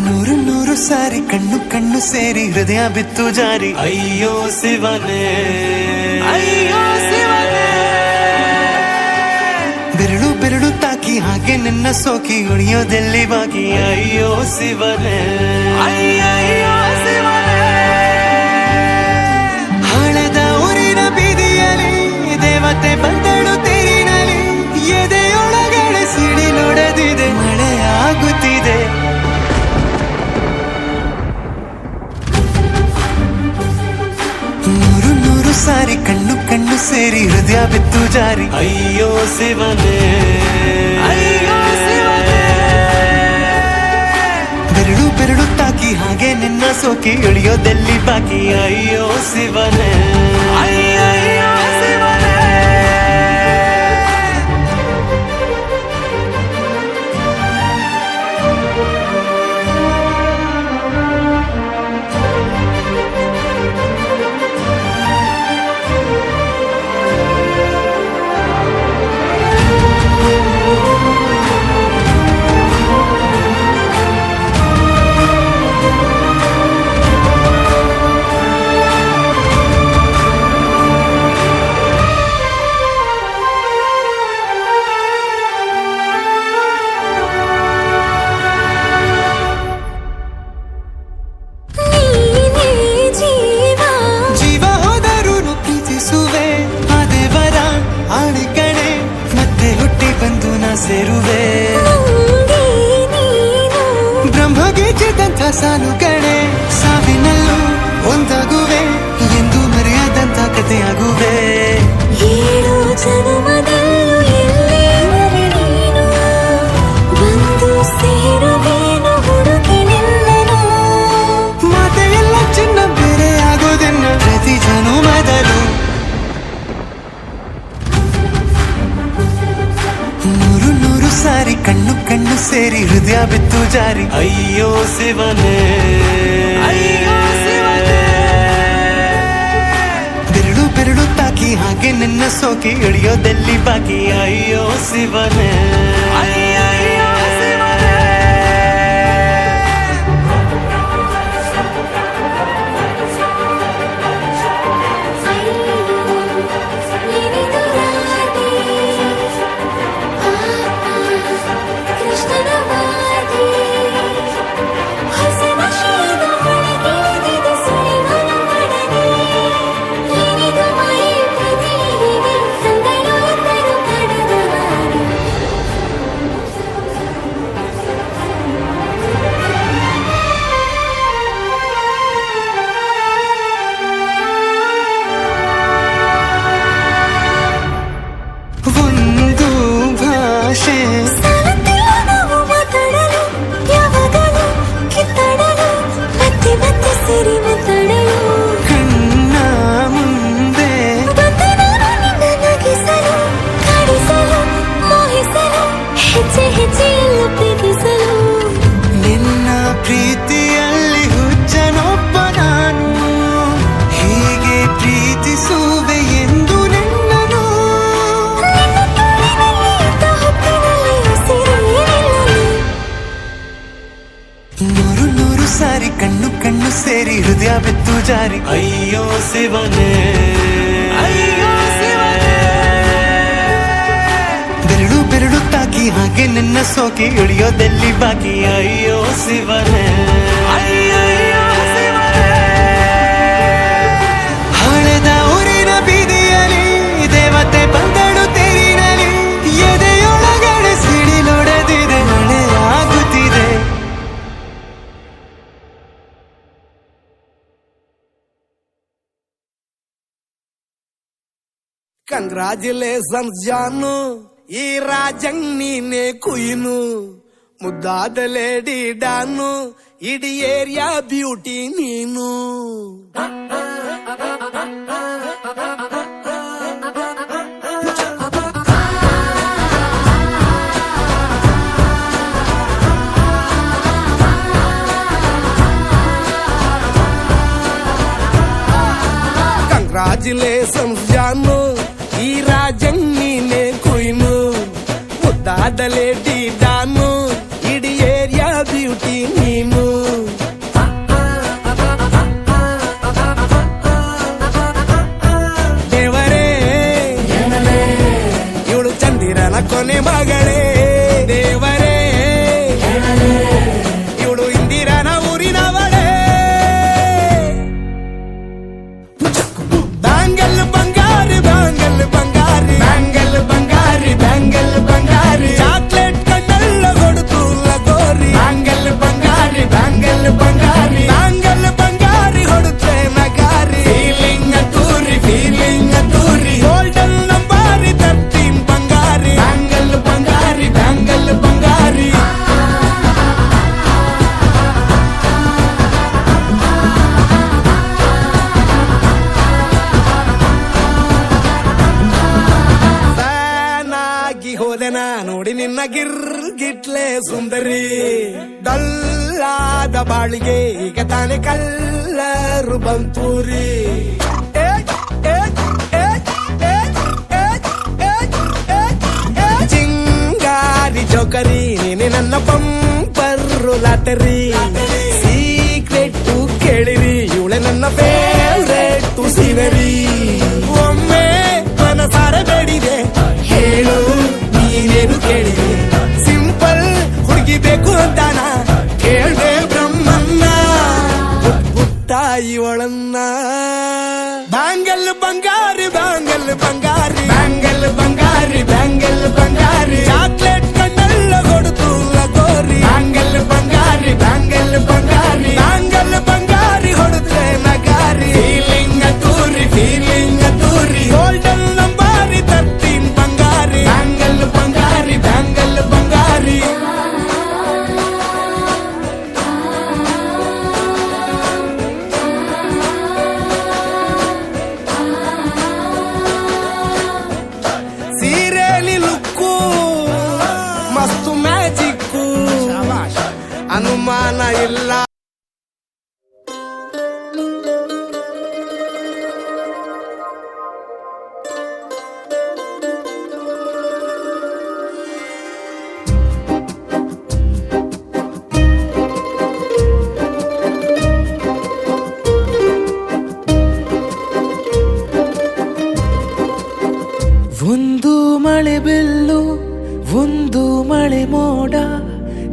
ನೂರು ನೂರು ಸಾರಿ ಕಣ್ಣು ಕಣ್ಣು ಸೇರಿ ಹೃದಯ ಬಿತ್ತು ಜಾರಿ ಅಯ್ಯೋ ಶಿವನೇ ಅಯ್ಯೋ ಶಿವನೇ ಬೆರಳು ಬೆರಳು ತಾಕಿ ಹಾಗೆ ನಿನ್ನ ಸೋಕಿ ಉಳಿಯೋದೆಲ್ಲಿ ಬಾಕಿ ಅಯ್ಯೋ ಶಿವನೇ ಅಯ್ಯೋ ಶಿವನೇ ಹಳೆದ ಊರಿನ ಬೀದಿಯಲ್ಲಿ ದೇವತೆ ಬಂದಳು ತೇರಿನಲ್ಲಿ ಎದೆಯೊಳಗಡೆ ಸಿಡಿ ನೋಡದಿದೆ ಮಳೆ ಆಗುತ್ತಿದೆ ನೂರು ನೂರು ಸಾರಿ ಕಣ್ಣು ಕಣ್ಣು ಸೇರಿ ಹೃದಯ ಬಿತ್ತು ಜಾರಿ ಅಯ್ಯೋ ಶಿವನೇ ಅಯ್ಯೋ ಶಿವನೇ ಬೆರಳು ಬೆರಳು ತಾಕಿ ಹಾಗೆ ನಿನ್ನ ಸೋಕಿ ಇಳಿಯೋದೆಲ್ಲಿ ಬಾಕಿ ಅಯ್ಯೋ ಶಿವನೇ ಅಯ್ಯೋ ಶಿವನೇ ಸೇರುವೆ ಬ್ರಹ್ಮಗೀಚಿದಂಥ ಸಾಲು ಕಡೆ ಸಾವಿನಲ್ಲೂ ಒಂದಾಗುವೆ ಎಂದು ಮರೆಯದಂಥ ಕಥೆಯಾಗುವೆ ಏಳು ಜನ್ಮದಲ್ಲೂ ಎಲ್ಲೇ ನೀನು ಬಂದು ಸೇರುವೇನು ಹುಡುಕಿ ನಿಲ್ಲನು ಮಾತೆಯೆಲ್ಲ ಚಿನ್ನ ಬೇರೆ ಆಗೋದೆನ್ನ ಪ್ರತಿ ಜನುಮದಲು ನೂರು ನೂರು ಸಾರಿ ಕಣ್ಣು ಕಣ್ಣು ಸೇರಿ ಹೃದಯ ಬಿತ್ತು ಜಾರಿ ಅಯ್ಯೋ ಶಿವನೇ ಅಯ್ಯೋ ಶಿವನೇ ಬೆರಳು ಬೆರಳು ತಾಕಿ ಹಾಗೆ ನಿನ್ನ ಸೋಕಿ ಇಳಿಯೋದೆಲ್ಲಿ ಬಾಕಿ ಅಯ್ಯೋ ಶಿವನೇ ಅಯ್ಯೋ ಶಿವನೇ ನಿನ್ನ ಪ್ರೀತಿಯಲ್ಲಿ ಹುಚ್ಚನೊಬ್ಬ ನಾನು ಹೀಗೆ ಪ್ರೀತಿಸುವೆ ಎಂದು ನಿನ್ನನು ನೂರು ನೂರು ಸಾರಿ ಕಣ್ಣು ಕಣ್ಣು ಸೇರಿ ಹೃದಯ ಬಿತ್ತು ಜಾರಿ ಅಯ್ಯೋ ಶಿವನೇ ಅಯ್ಯೋ ಶಿವನೇ ಬೆರಳು ಬೆರಳು ತಾಕಿ ಹಾಗೆ ನಿನ್ನ ಸೋಕಿ ಇಳಿಯೋದೆಲ್ಲಿ ಬಾಕಿ ಅಯ್ಯೋ ಶಿವನೇ ಅಯ್ಯೋ ಶಿವನೇ ಹಳೆದ ಊರಿನ ಬೀದಿಯಲ್ಲಿ ದೇವತೆ ಬಂದಳು ತೇರಿನಲ್ಲಿ ಎದೆಯೊಳಗಡೆ ಸಿಡಿಲೊಡೆದಿದೆ ಮಳೆ ಆಗುತ್ತಿದೆ ಕಂಗ್ರಾಚುಲೇಷನ್ಸ್ ಜಾನು ಈ ರಾಜಂಗ್ ನೀನೆ ಕುಯ್ನು ಮುದ್ದಾದ ಲೇಡಿ ಡಾನು ಇಡೀ ಏರಿಯಾ ಬ್ಯೂಟಿ ನೀನು ಕಂಗ್ರಾಚುಲೇಷನ್ಸ್ ಜಾನು ಈ ರಾಜಂಗ್ ನೀನೆ ಕುಯ್ನು ಮುದ್ದಾದ ಲೇಡಿ ಡಾನು ಇಡೀ ಏರಿಯಾ ಬ್ಯೂಟಿ ನೀನು ಕೊನೆ ಮಗಳೇ ದೇವರೇ ಇವಳು ಇಂದಿರನ ಊರಿನವಳೇ ಬ್ಯಾಂಗಲ್ ಬಂಗಾರಿ ಬ್ಯಾಂಗಲ್ ಬಂಗಾರಿ ಬ್ಯಾಂಗಲ್ ಬಂಗಾರಿ ಬ್ಯಾಂಗಲ್ ಬಂಗಾರಿ ಚಾಕ್ಲೇಟ್ ಕಣ್ಣೆಲ್ಲ ಕೊಡುತ್ತು ಲಗೋರಿ ಬ್ಯಾಂಗಲ್ ಬಂಗಾರಿ ಬ್ಯಾಂಗಲ್ ಬಂಗಾರಿ ಬ್ಯಾಂಗಲ್ ಬಂಗಾರಿ ಹೊಡುತ್ತೆ ನಗಾರಿ ಫೀಲಿಂಗ್ ತೂರಿ ಗೋಲ್ಡನ್ ನಂಬಾರಿ 13 ಬಂಗಾರಿ ಬ್ಯಾಂಗಲ್ ಬಂಗಾರಿ ಬ್ಯಾಂಗಲ್ ಬಂಗಾರಿ ಫ್ಯಾನಾಗಿ ಹೋದೆನ ನೋಡಿ ನಿನ್ನ ಗಿರ್ಗಿಟ್ಲೆ ಸುಂದರಿ ಡಲ್ಲಾದ ಬಾಳಿಗೆ ಈಗ ತಾನೆ ಕಲ್ಲರು ಬಂತೂರಿ ಚಿಂಗಾರಿ ಜೋಕರಿ ನೀನೆ ನನ್ನ ಬಂಪರು ಲಾಟರಿ ಸೀಕ್ರೆಟ್ ಕೇಳಿರಿ ಇವಳೆ ನನ್ನ ಫೇವ್ರೆಟ್ ಸೀನರಿ ಒಮ್ಮೆ ಮನಸಾರೆ ಬೇಡಿದೆ ಹೇಳು ನೀನೇನು ಕೇಳಿದೆ ಸಿಂಪಲ್ ಹುಡುಗಿ ಬೇಕು ಅಂತಾನ ಕೇಳ್ದೆ ಬ್ರಹ್ಮನ್ನ ಪುಟ್ಟ ಇವಳನ್ನ ಬ್ಯಾಂಗಲ್ ಬಂಗಾರಿ ಬ್ಯಾಂಗಲ್ ಬಂಗಾರಿ ಬ್ಯಾಂಗಲ್ ಬಂಗಾರಿ ಬ್ಯಾಂಗಲ್ ಬಂಗಾರಿ ಚಾಕ್ಲೇಟ್ ಕಣ್ಣೆಲ್ಲ ಕೊಡುತ್ತು ಲಗೋರಿ ಬ್ಯಾಂಗಲ್ ಬಂಗಾರಿ ಬ್ಯಾಂಗಲ್ ಬಂಗಾರಿ ಬ್ಯಾಂಗಲ್ ಬಂಗಾರಿ ಹೊಡುತ್ತೆ ನಗಾರಿ ಫೀಲಿಂಗ್ ತೂರಿ ಗೋಲ್ಡನ್ ನಂಬಾರಿ 13 ಬಂಗಾರಿ ಬ್ಯಾಂಗಲ್ ಬಂಗಾರಿ ಬ್ಯಾಂಗಲ್ ಬಂಗಾರಿ ಸೀರೆಲಿ ಲುಕ್ಕು ಮಸ್ತು ಮ್ಯಾಜಿಕ್ಕು ಅನುಮಾನ ಇಲ್ಲ ಒಂದು ಮಳೆ ಬಿಲ್ಲು ಒಂದು ಮಳೆ ಮೋಡ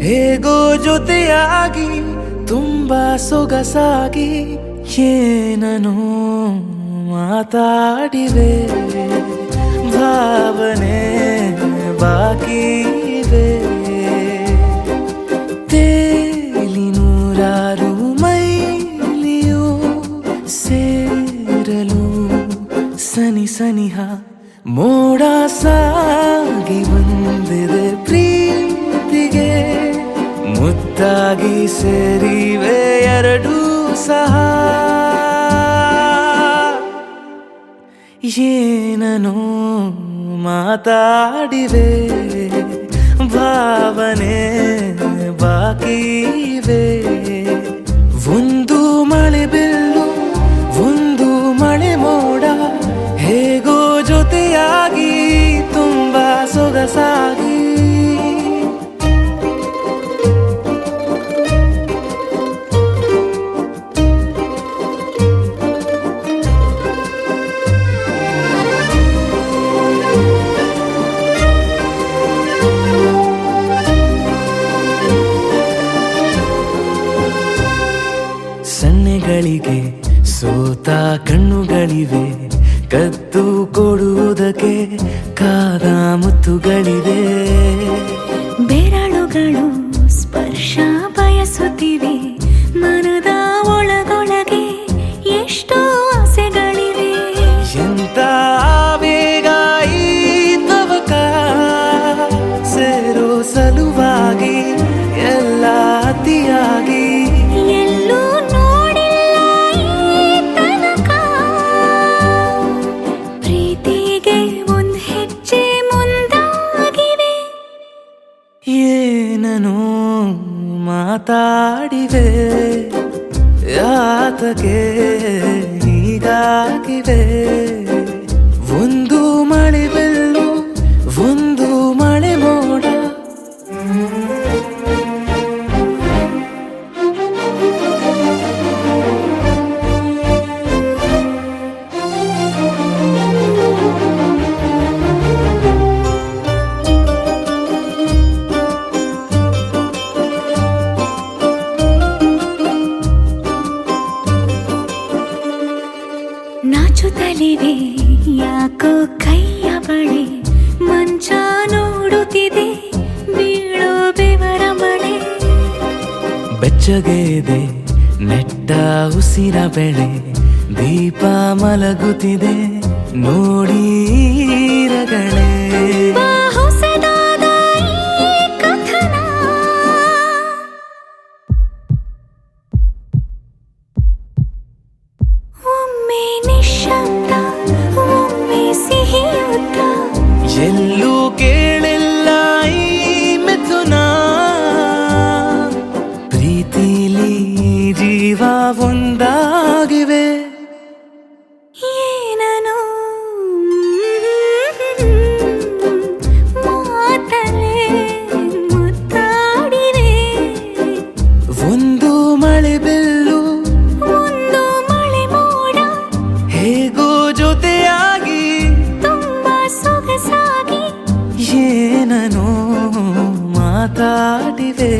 ಹೇಗೋ ಜೊತೆಯಾಗಿ ತುಂಬಾ ಸೊಗಸಾಗಿ ಏನನು ಮಾತಾಡಿವೆ ಭಾವನೆ ಬಾಕಿ ಇವೆ ತೇಲಿ ನೂರಾರು ಮೈಲಿಯು ಸೇರಲು ಸನಿ ಸನಿಹ ಮೋಡ ಸಾಗಿ ಬಂದಿದೆ ಪ್ರೀತಿಗೆ ಮುದ್ದಾಗಿ ಸೇರಿವೆ ಎರಡೂ ಸಹ ಏನನು ಮಾತಾಡಿವೆ ಭಾವನೆ ಬಾಕಿ ಇವೆ ಒಂದು ಮಳೆ ಬಿಲ್ಲು ಒಂದು ಮಳೆ ಮೋಡ ಹೇಗೋ ಜೊತೆಯಾಗಿ ತುಂಬಾ ಸೊಗಸಾಗಿ ಸನ್ನೆಗಳಿಗೆ ಸೋತ ಕಣ್ಣುಗಳಿವೆ ಕದ್ದು ಕೊಡುವುದಕ್ಕೆ ಕಾದ ಮುತ್ತುಗಳಿವೆ ಬೆರಳುಗಳು ಸ್ಪರ್ಶ ಬಯಸುತ್ತಿವೆ ಮನದ ಒಳಗೊಳಗೆ ಎಷ್ಟೋ ಆಸೆಗಳಿವೆ ಎಂತ ಬೇಗ ಈ ತವಕ ಸೇರೋ ಸಲುವಾಗಿ ಎಲ್ಲ ಅತಿಯಾಗಿ ಎಲ್ಲೂ ನೋಡಿಲ್ಲ ಈ ತನಕ ಪ್ರೀತಿಗೆ ಒಂದ್ ಹೆಜ್ಜೆ ಮುಂದಾಗಿವೆ ಏನನು ಮಾತಾಡಿವೆ ಯಾತಕ್ಕೆ ಹೀಗಾಗಿವೆ ಒಂದು ಮಳೆ ಬೆಲ್ಲು ಒಂದು ಮಳೆ ಮೋಡ ಬೆಚ್ಚಗೆ ಇದೆ ನೆಟ್ಟ ಉಸಿರ ಬೆಳೆ ದೀಪ ಮಲಗುತ್ತಿದೆ ನೋಡೀರಗಳೇ ಹೊಸದಾದ ಈ ಕಥನ ಒಮ್ಮೆ ನಿಶ್ಶಬ್ದ ಒಮ್ಮೆ ಸಿಹಿಯುತ್ತ ಎಲ್ಲೂ ಕೇಳಿಲ್ಲ ಈ ಮಿಥುನ ಪ್ರೀತಿಲಿ ಜೀವ ಒಂದಾಗಿವೆ ಏನನು ಮಾತಲೇ ಮುತ್ತಾಡಿವೆ ಒಂದು ಮಳೆ ಬೆಲ್ಲು ಒಂದು ಮಳೆ ಮೋಡ ಹೇಗೋ ಜೊತೆಯಾಗಿ ತುಂಬಾ ಸೊಗಸಾಗಿ ಏನನೋ ಮಾತಾಡಿವೆ